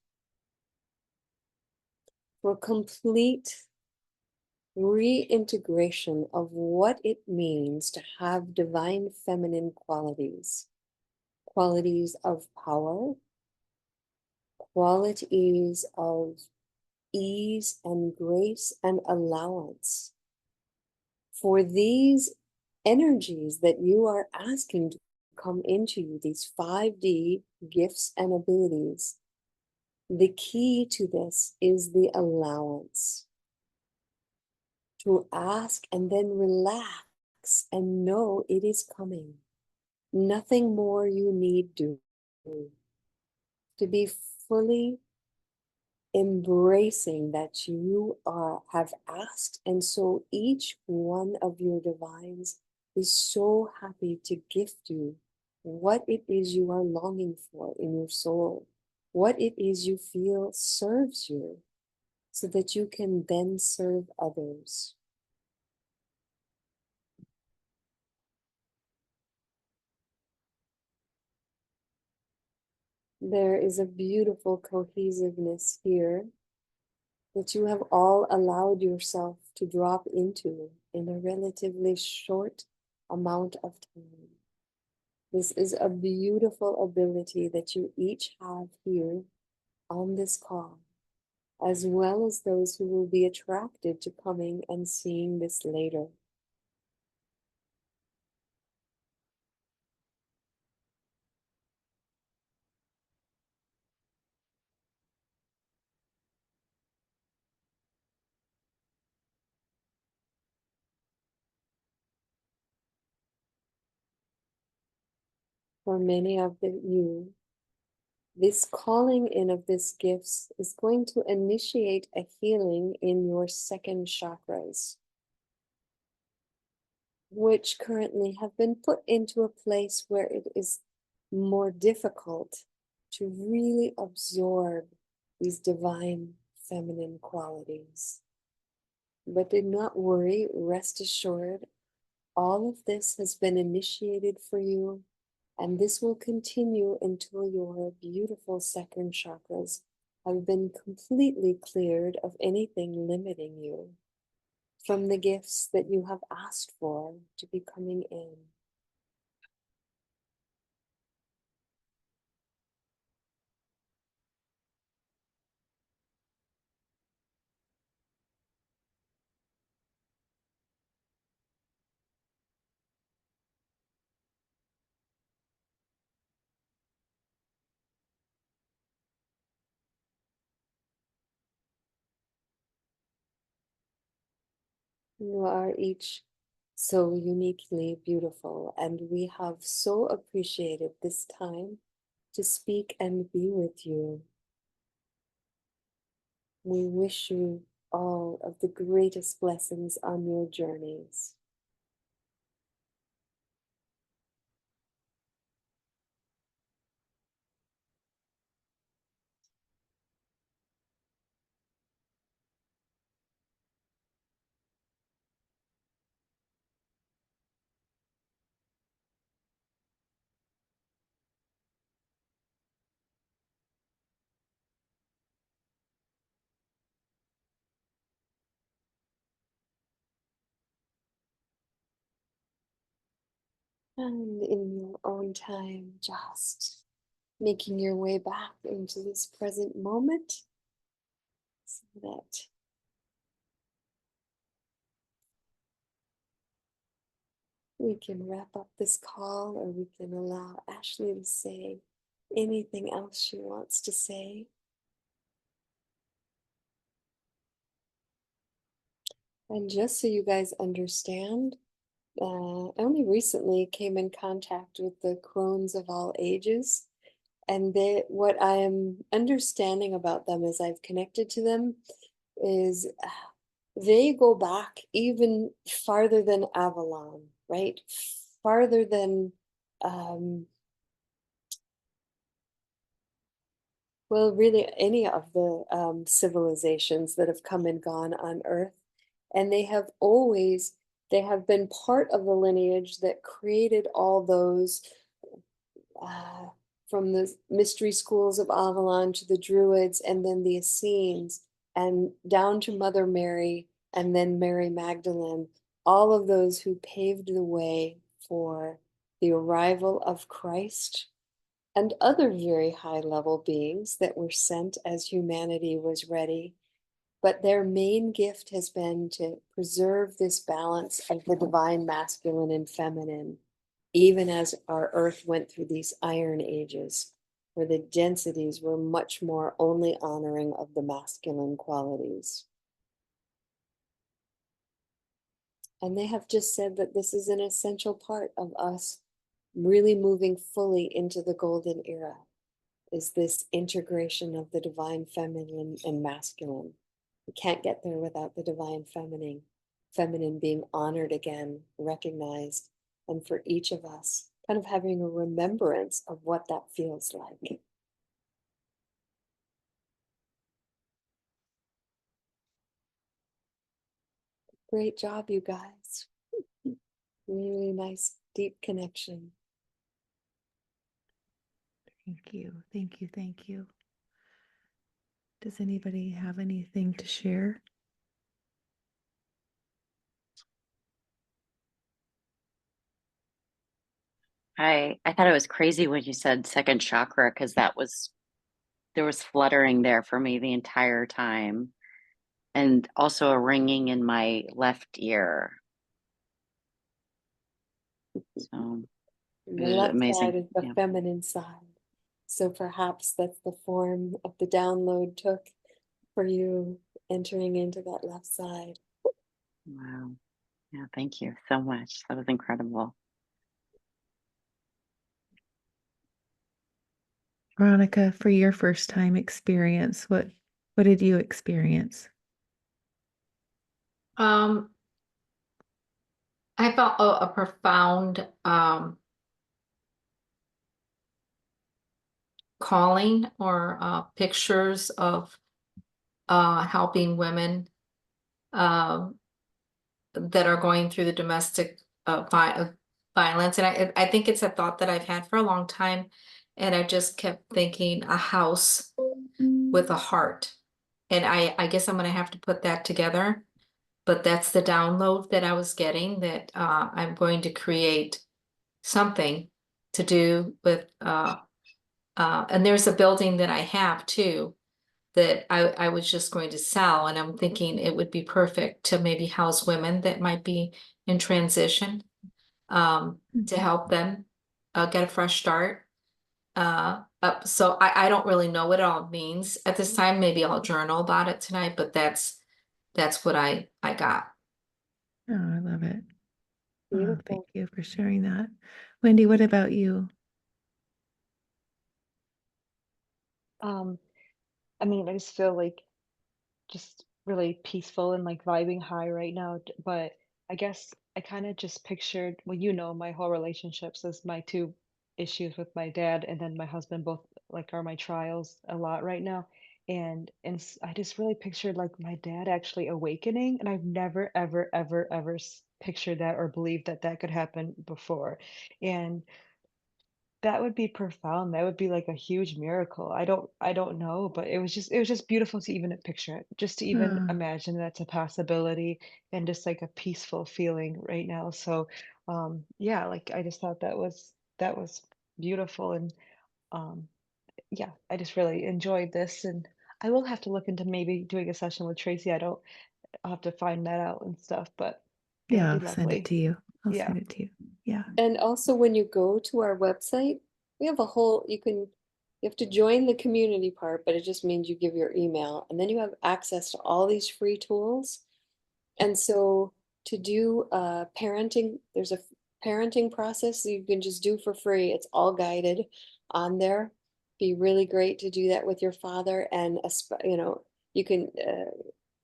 for complete reintegration of what it means to have divine feminine qualities, qualities of power, qualities of ease and grace and allowance. For these energies that you are asking to come into you, these 5D gifts and abilities, the key to this is the allowance. To ask and then relax and know it is coming. Nothing more you need do. To be fully embracing that you have asked, and so each one of your divines is so happy to gift you what it is you are longing for in your soul, what it is you feel serves you, so that you can then serve others. There is a beautiful cohesiveness here that you have all allowed yourself to drop into in a relatively short amount of time. This is a beautiful ability that you each have here on this call, as well as those who will be attracted to coming and seeing this later. For many of you, this calling in of these gifts is going to initiate a healing in your second chakras, which currently have been put into a place where it is more difficult to really absorb these divine feminine qualities. But do not worry, rest assured, all of this has been initiated for you, and this will continue until your beautiful second chakras have been completely cleared of anything limiting you from the gifts that you have asked for to be coming in. You are each so uniquely beautiful, and we have so appreciated this time to speak and be with you. We wish you all of the greatest blessings on your journeys. And in your own time, just making your way back into this present moment so that we can wrap up this call, or we can allow Ashley to say anything else she wants to say. And just so you guys understand, I only recently came in contact with the crones of all ages. And what I am understanding about them as I've connected to them is they go back even farther than Avalon, right? Farther than, well, really any of the civilizations that have come and gone on Earth. And they have been part of the lineage that created all those, from the mystery schools of Avalon to the Druids, and then the Essenes, and down to Mother Mary, and then Mary Magdalene, all of those who paved the way for the arrival of Christ and other very high level beings that were sent as humanity was ready. But their main gift has been to preserve this balance of the divine masculine and feminine, even as our earth went through these iron ages, where the densities were much more only honoring of the masculine qualities. And they have just said that this is an essential part of us really moving fully into the golden era, is this integration of the divine feminine and masculine. We can't get there without the divine feminine being honored again, recognized, and for each of us, kind of having a remembrance of what that feels like. Great job, you guys. Really nice, deep connection. Thank you. Thank you. Thank you. Does anybody have anything to share? I thought it was crazy when you said second chakra, because there was fluttering there for me the entire time, and also a ringing in my left ear. So And it the was left amazing. side is the Yeah. feminine side. So perhaps that's the form of the download took for you entering into that left side. Wow. Yeah, thank you so much. That was incredible. Veronica, for your first time experience, what did you experience? I felt a profound calling, or pictures of helping women that are going through the domestic violence. And I think it's a thought that I've had for a long time. And I just kept thinking a house with a heart. And I guess I'm going to have to put that together. But that's the download that I was getting, that I'm going to create something to do with, and there's a building that I have too, that I was just going to sell. And I'm thinking it would be perfect to maybe house women that might be in transition, to help them get a fresh start. So I don't really know what it all means at this time. Maybe I'll journal about it tonight, but that's what I got. Oh, I love it. Oh, thank Beautiful. you for sharing that. Wendy, what about you? Um, I mean, I just feel like just really peaceful and like vibing high right now. But I guess I kind of just pictured, well, my whole relationships as my two issues with my dad and then my husband both like are my trials a lot right now. And I just really pictured like my dad actually awakening, and I've never ever ever ever pictured that or believed that that could happen before. And that would be profound. That would be like a huge miracle. I don't know, but it was just beautiful to even picture it, just to even Oh, imagine that's a possibility and just like a peaceful feeling right now. So yeah, like I just thought that was beautiful. And um yeah, I just really enjoyed this, and I will have to look into maybe doing a session with Tracy. I'll have to find that out and stuff, but it would yeah, be I'll send it lovely. to you. I'll Yeah. send it to you. Yeah. And also when you go to our website, we have a whole, you have to join the community part, but it just means you give your email and then you have access to all these free tools. And so to do parenting, there's a parenting process you can just do for free. It's all guided on there. Be really great to do that with your father and you can I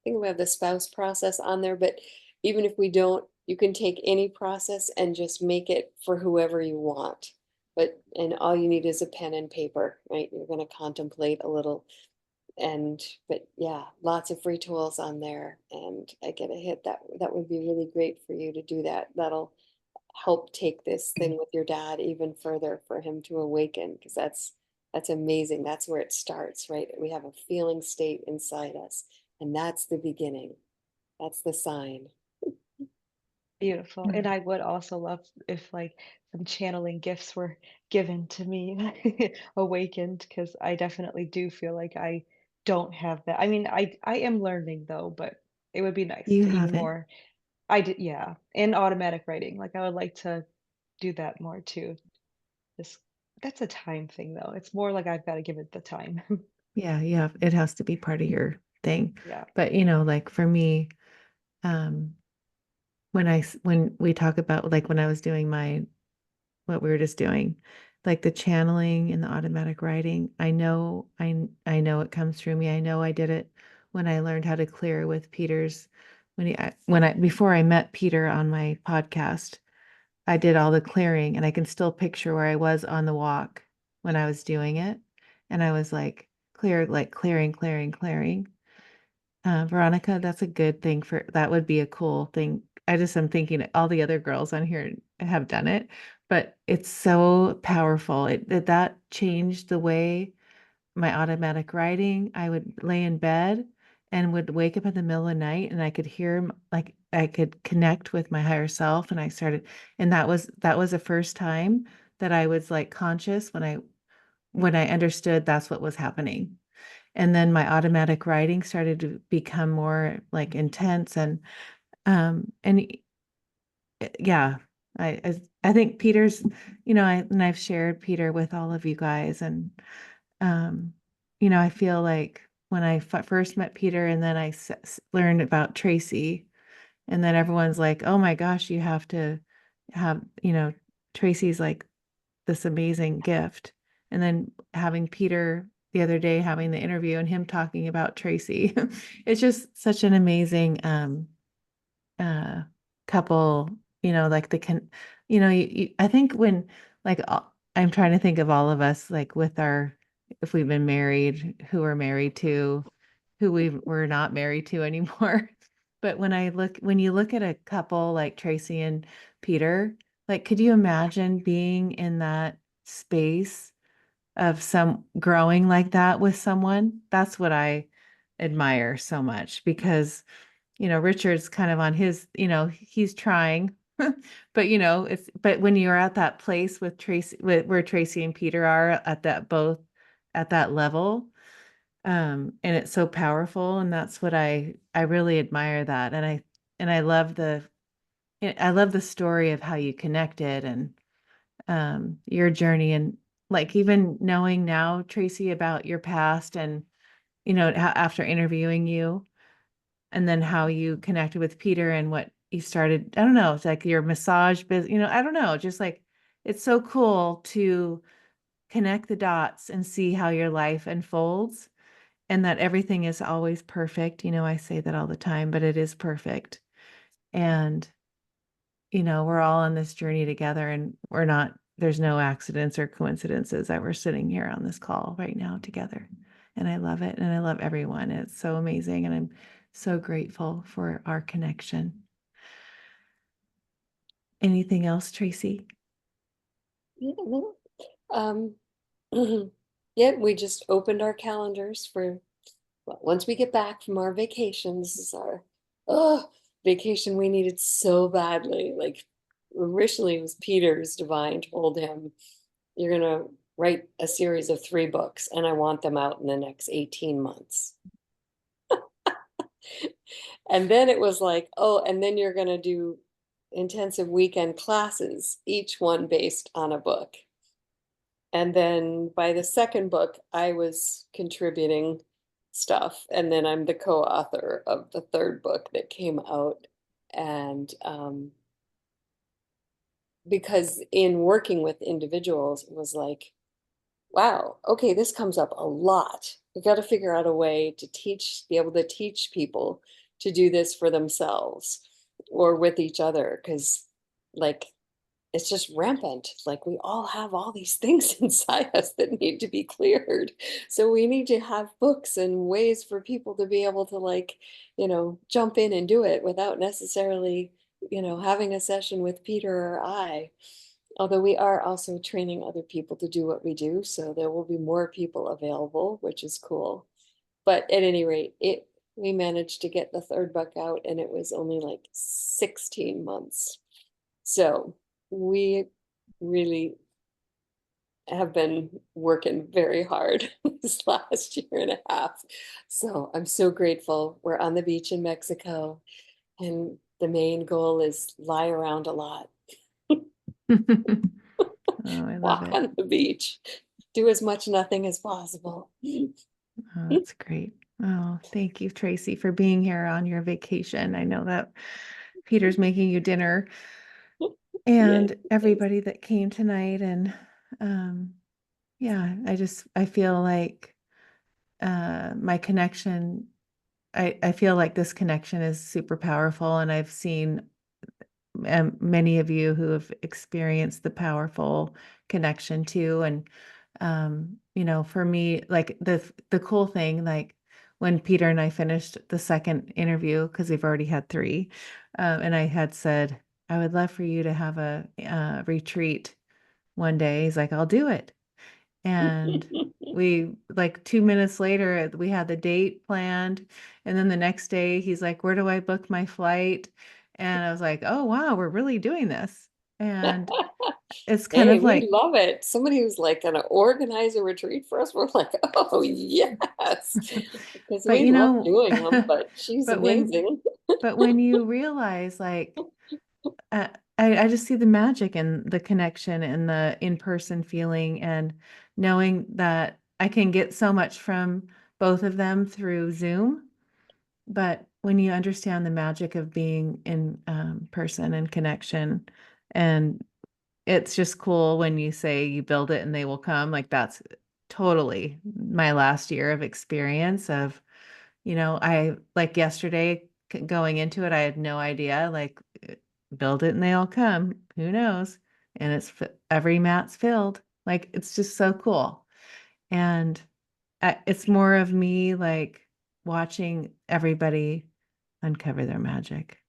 think we have the spouse process on there, but even if we don't, you can take any process and just make it for whoever you want. And all you need is a pen and paper, right? You're going to contemplate a little but yeah, lots of free tools on there. And I get a hit that would be really great for you to do that. That'll help take this thing with your dad even further for him to awaken, because that's amazing. That's where it starts, right? We have a feeling state inside us, and that's the beginning. That's the sign. Beautiful. Yeah. And I would also love if like some channeling gifts were given to me, awakened, because I definitely do feel like I don't have that. I mean, I am learning though, but it would be nice You to even have it. more. I did, yeah. And automatic writing. Like I would like to do that more too. Just that's a time thing though. It's more like I've got to give it the time. Yeah, it has to be part of your thing. Yeah. But like for me, um, when we talk about like when I was doing what we were just doing, like the channeling and the automatic writing, I know it comes through me. I know I did it when I learned how to clear with Peter's when I before I met Peter on my podcast, I did all the clearing and I can still picture where I was on the walk when I was doing it. And I was like clearing, clearing, clearing. Veronica, that's a good thing that would be a cool thing. I'm thinking all the other girls on here have done it, but it's so powerful. That changed the way my automatic writing. I would lay in bed and would wake up in the middle of the night and I could hear like I could connect with my higher self and and that was the first time that I was like conscious when I understood that's what was happening. And then my automatic writing started to become more like intense yeah, I think Peter's, and I've shared Peter with all of you guys and um, I feel like when I first met Peter and then I learned about Tracy, and then everyone's like, oh my gosh, you have to have, Tracy's like this amazing gift. And then having Peter the other day, having the interview and him talking about Tracy, it's just such an amazing uh couple, like I think when like I'm trying to think of all of us like with our if we've been married, who we're married to, who we're not married to anymore. But when you look at a couple like Tracy and Peter, like could you imagine being in that space of some growing like that with someone? That's what I admire so much because Richard's kind of on his, he's trying, but but when you're at that place with Tracy, where Tracy and Peter are both at that level, and it's so powerful. And that's what I really admire that. And I love the story of how you connected and, your journey and like even knowing now, Tracy, about your past and, after interviewing you and then how you connected with Peter and what you started, I don't know, it's like your massage business, I don't know, just like, it's so cool to connect the dots and see how your life unfolds and that everything is always perfect. I say that all the time, but it is perfect. And, we're all on this journey together and there's no accidents or coincidences that we're sitting here on this call right now together. And I love it. And I love everyone. It's so amazing. And I'm so grateful for our connection. Anything else, Tracy? Um, yeah, we just opened our calendars for once we get back from our vacation. This is our vacation we needed so badly. Like originally it was Peter's divine told him, you're gonna write a series of 3 books and I want them out in the next 18 months. And then it was like, oh, and then you're gonna do intensive weekend classes, each one based on a book. And then by the second book, I was contributing stuff. And then I'm the co-author of the 3rd book that came out. And because in working with individuals, it was like, wow, okay, this comes up a lot. We got to figure out a way to be able to teach people to do this for themselves or with each other. Because like, it's just rampant. Like we all have all these things inside us that need to be cleared. So we need to have books and ways for people to be able to like, jump in and do it without necessarily, having a session with Peter or I. Although we are also training other people to do what we do. So there will be more people available, which is cool. But at any rate, we managed to get the 3rd book out and it was only like 16 months. So we really have been working very hard this last year and a half. So I'm so grateful. We're on the beach in Mexico and the main goal is lie around a lot. Oh, I love Walk it. on the beach, do as much nothing as possible. Oh, that's great. Oh, thank you, Tracy, for being here on your vacation. I know that Peter's making you dinner and Yay, everybody that came tonight. And yeah, I feel like my connection, I feel like this connection is super powerful. And I've seen many of you who have experienced the powerful connection too. And for me, like the cool thing, like when Peter and I finished the second interview, because we've already had 3, and I had said, I would love for you to have a retreat one day. He's like, I'll do it. And we like 2 minutes later, we had the date planned. And then the next day he's like, where do I book my flight? And I was like, oh, wow, we're really doing this. And it's kind Hey, of we like, love it. Somebody who's like going to organize a retreat for us. We're like, oh, yes, because but we love doing them, but she's but when, amazing. but when you realize like, uh, I just see the magic and the connection and the in-person feeling and knowing that I can get so much from both of them through Zoom. But when you understand the magic of being in person and connection, and it's just cool when you say you build it and they will come, like that's totally my last year of experience of, I like yesterday going into it, I had no idea, like build it and they all come, who knows? And every mat's filled. Like it's just so cool. And it's more of me like watching everybody uncover their magic.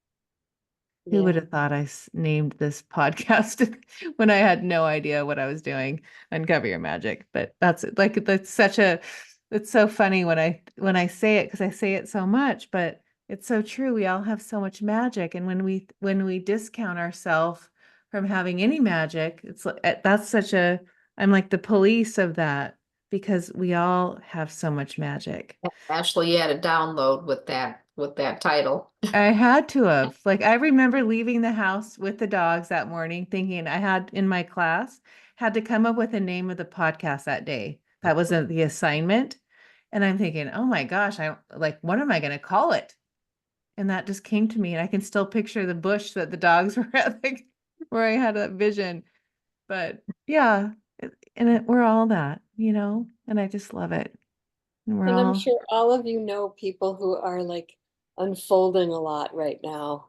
Who would Yeah. have thought I named this podcast when I had no idea what I was doing? Uncover your magic. But it's so funny when I say it because I say it so much, but it's so true. We all have so much magic. And when we discount ourselves from having any magic, it's like I'm like the police of that because we all have so much magic. Ashley, you had a download with that title. I had to have. Like, I remember leaving the house with the dogs that morning thinking I had in my class, had to come up with a name of the podcast that day. That was the assignment. And I'm thinking, oh my gosh, what am I going to call it? And that just came to me, and I can still picture the bush that the dogs were at, like where I had that vision. But yeah, we're all that, and I just love it. And we're And I'm all, sure all of you know people who are like unfolding a lot right now,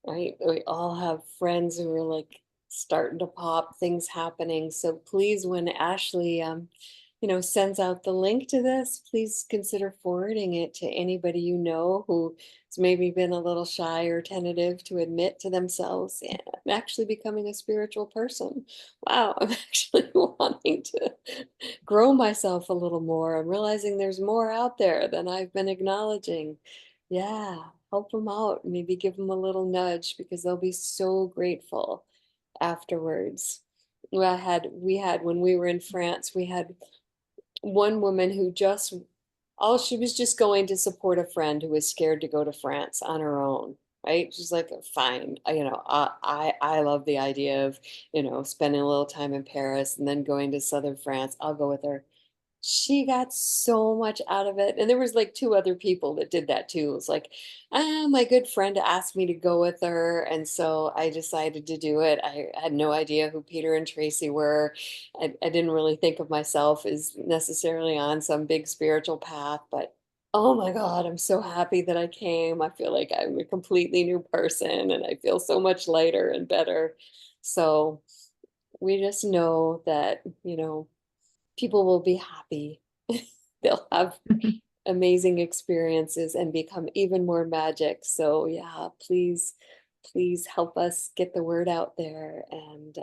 right? We all have friends who are like starting to pop, things happening. So please, when Ashley, sends out the link to this, please consider forwarding it to anybody you know who's maybe been a little shy or tentative to admit to themselves, yeah, I'm actually becoming a spiritual person. Wow, I'm actually wanting to grow myself a little more. I'm realizing there's more out there than I've been acknowledging. Yeah, help them out. Maybe give them a little nudge because they'll be so grateful afterwards. We had when we were in France, we had one woman who she was just going to support a friend who was scared to go to France on her own. Right? She's like, fine, I love the idea of, spending a little time in Paris and then going to southern France. I'll go with her. She got so much out of it. And there was like two other people that did that too. It was like, my good friend asked me to go with her. And so I decided to do it. I had no idea who Peter and Tracy were. I didn't really think of myself as necessarily on some big spiritual path, but oh my God, I'm so happy that I came. I feel like I'm a completely new person and I feel so much lighter and better. So we just know that, people will be happy. They'll have amazing experiences and become even more magic. So yeah, please, please help us get the word out there and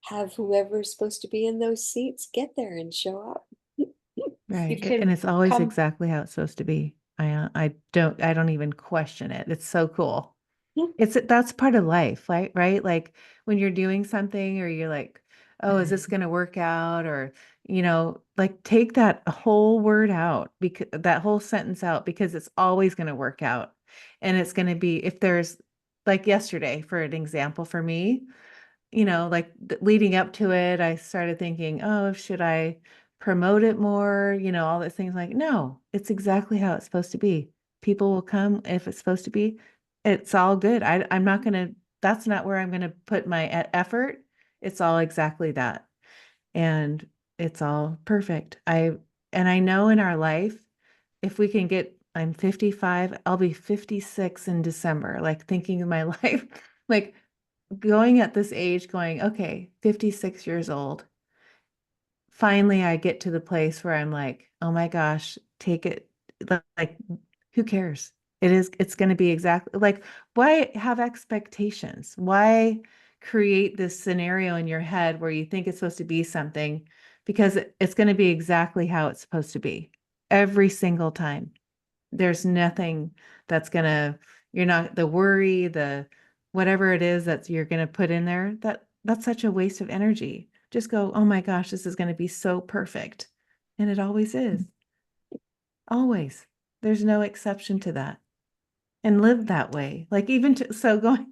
have whoever's supposed to be in those seats get there and show up. right. You can And it's always come. exactly how it's supposed to be. I don't even question it. It's so cool. That's part of life, right? Like when you're doing something or you're like, oh, is this going to work out? Or, like take that whole word out, because that whole sentence out, because it's always going to work out. And it's going to be, if there's like yesterday, for an example, for me, like leading up to it, I started thinking, oh, should I promote it more? All those things, like, no, it's exactly how it's supposed to be. People will come if it's supposed to be. It's all good. I'm not going to, that's not where I'm going to put my effort. It's all exactly that. And it's all perfect. And I know in our life, if we can I'm 55, I'll be 56 in December, like thinking of my life, like going at this age going, okay, 56 years old. Finally, I get to the place where I'm like, oh my gosh, take it. Like, who cares? It's going to be exactly like, why have expectations? Why create this scenario in your head where you think it's supposed to be something? Because it's going to be exactly how it's supposed to be every single time. There's nothing that's gonna, you're not, the worry, the whatever it is that you're gonna put in there, that's such a waste of energy. Just go, oh my gosh, this is gonna be so perfect. And it always is. Always. There's no exception to that. And live that way. Like even so going,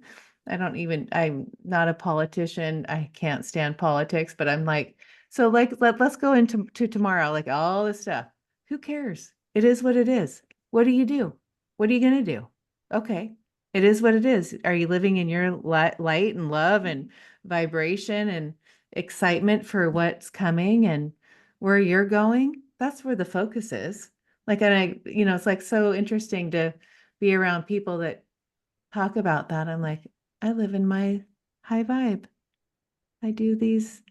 I'm not a politician. I can't stand politics, but I'm like, so like let's go into tomorrow, like all this stuff. Who cares? It is what it is. What do you do? What are you gonna do? Okay. It is what it is. Are you living in your light and love and vibration and excitement for what's coming and where you're going? That's where the focus is. Like, and it's like so interesting to be around people that talk about that. I'm like, I live in my high vibe. I do these,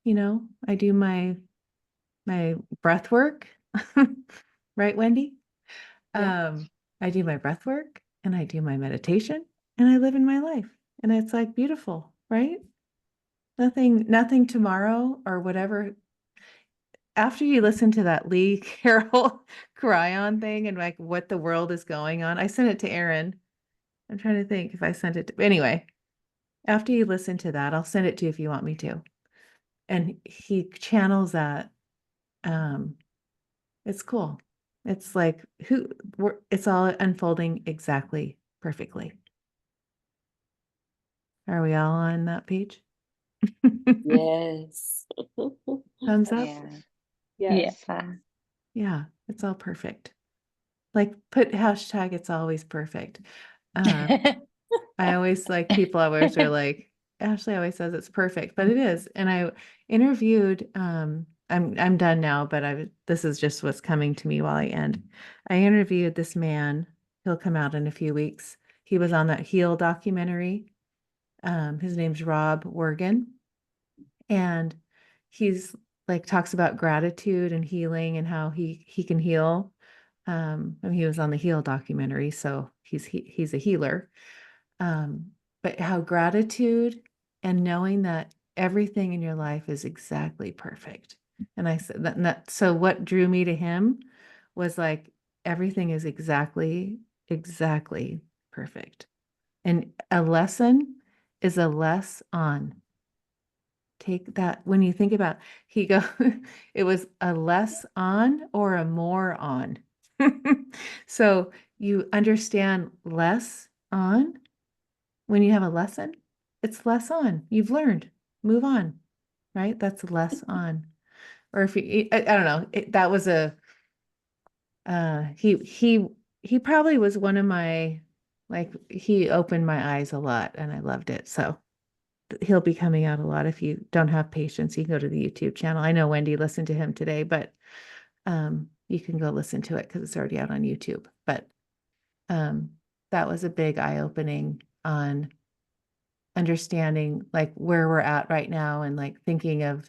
I do my breath work. Right, Wendy? Yeah. I do my breath work and I do my meditation and I live in my life. And it's like beautiful, right? Nothing tomorrow or whatever. After you listen to that Lee Carroll Cryon thing and like what the world is going on, I sent it to Aaron. I'm trying to think if I sent it to, anyway, after you listen to that, I'll send it to you if you want me to. And he channels that. Um, it's cool. It's like it's all unfolding exactly perfectly. Are we all on that page? Yes. Thumbs up? Yeah. Yes. Yeah, it's all perfect. like put hashtag it's always perfect. I always like people always are like, Ashley always says it's perfect, but it is. And I interviewed, I'm done now, but this is just what's coming to me while I end. I interviewed this man. He'll come out in a few weeks. He was on that Heal documentary. His name's Rob Wergen, and he's like talks about gratitude and healing and how he can heal. I mean, he was on the Heal documentary, so he's a healer. But how gratitude and knowing that everything in your life is exactly perfect. And I said that, so what drew me to him was like, everything is exactly perfect. And a lesson is a less on. Take that when you think about, it was a less on or a more on. So you understand less on. When you have a lesson, it's less on. You've learned, move on, right? That's less on. Or if you, I don't know, that was he probably was one of my, like, he opened my eyes a lot and I loved it. So he'll be coming out a lot. If you don't have patience, you can go to the YouTube channel. I know Wendy listened to him today, but you can go listen to it because it's already out on YouTube. But that was a big eye-opening on understanding like where we're at right now, and like thinking of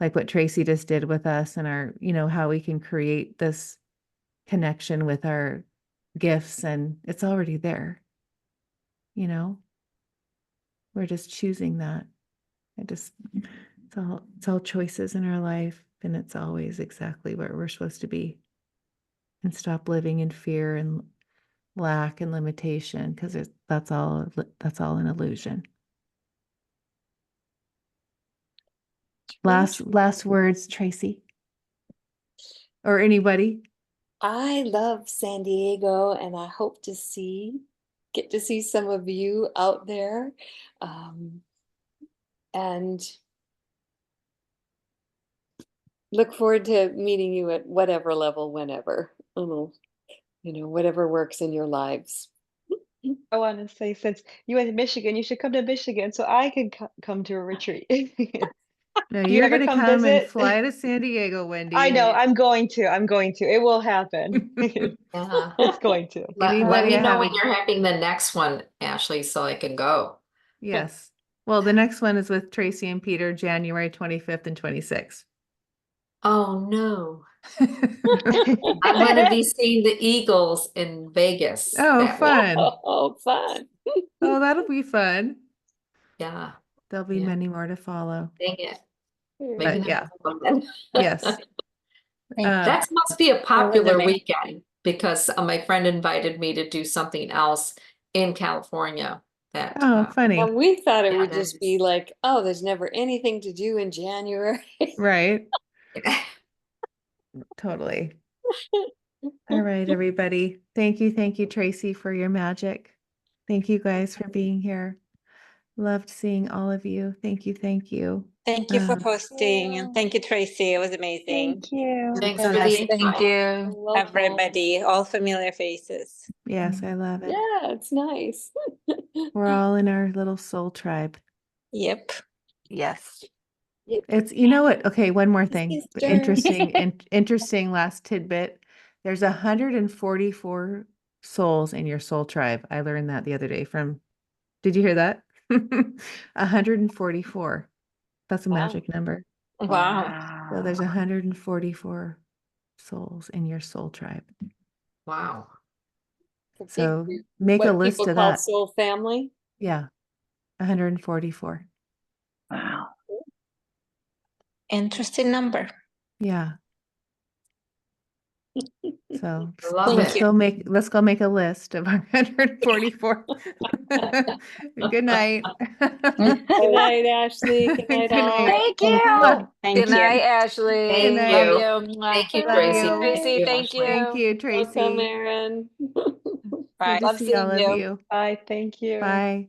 like what Tracy just did with us and our, how we can create this connection with our gifts, and it's already there. We're just choosing that. It's all choices in our life, and it's always exactly where we're supposed to be, and stop living in fear and lack and limitation, because that's all an illusion. Last words, Tracy, or anybody. I love San Diego, and I hope to get to see some of you out there. And look forward to meeting you at whatever level, whenever, whatever works in your lives. I want to say, since you went to Michigan, you should come to Michigan so I can come to a retreat. No, Do you you're ever going to come come and visit? fly to San Diego, Wendy. I know, I'm going to. It will happen. Yeah. It's going to. Let Anybody me I know when haven't- you're having the next one, Ashley, so I can go. Yes. Well, the next one is with Tracy and Peter, January 25th and 26th. Oh no. I'm going to be seeing the Eagles in Vegas. Oh, that week. fun. Oh, fun. Oh, that'll be fun. Yeah. There'll be Yeah. many more to follow. Dang it. But Maybe yeah. then. Yes. That must be a popular weekend, because my friend invited me to do something else in California. Oh, funny. And we thought it Yeah, would just be like, oh, there's never anything to do in January. Right. Totally. All right, everybody. Thank you, Tracy, for your magic. Thank you guys for being here. Loved seeing all of you. Thank you. Thank you for hosting, and thank you, Tracy. It was amazing. Thank you. Thanks for Yes, the thank invite. you. Everybody, all familiar faces. Yes, I love it. Yeah, it's nice. We're all in our little soul tribe. Yep. Yes. It's, you know what? Okay, one more thing. Sister. Interesting last tidbit. There's 144 souls in your soul tribe. I learned that the other day did you hear that? 144. That's a Wow. magic number. Wow. So there's 144 souls in your soul tribe. Wow. It's a big So group. make a What list people of call that. soul family. Yeah. 144. Wow. Interesting number. Yeah. So I love Thank it. let's go make a list of 144. Good night. Good night, Ashley. Good night, Good all. night. Thank you. Mwah. Thank Good night, you. Ashley. Thank night. Love you. you. Mwah. Thank you, Love Tracy. you. Tracy, thank Ashley. Thank you. you, Tracy. Welcome, Aaron. Bye. Good to Love see all seeing of you. you. Bye. Thank you. Bye.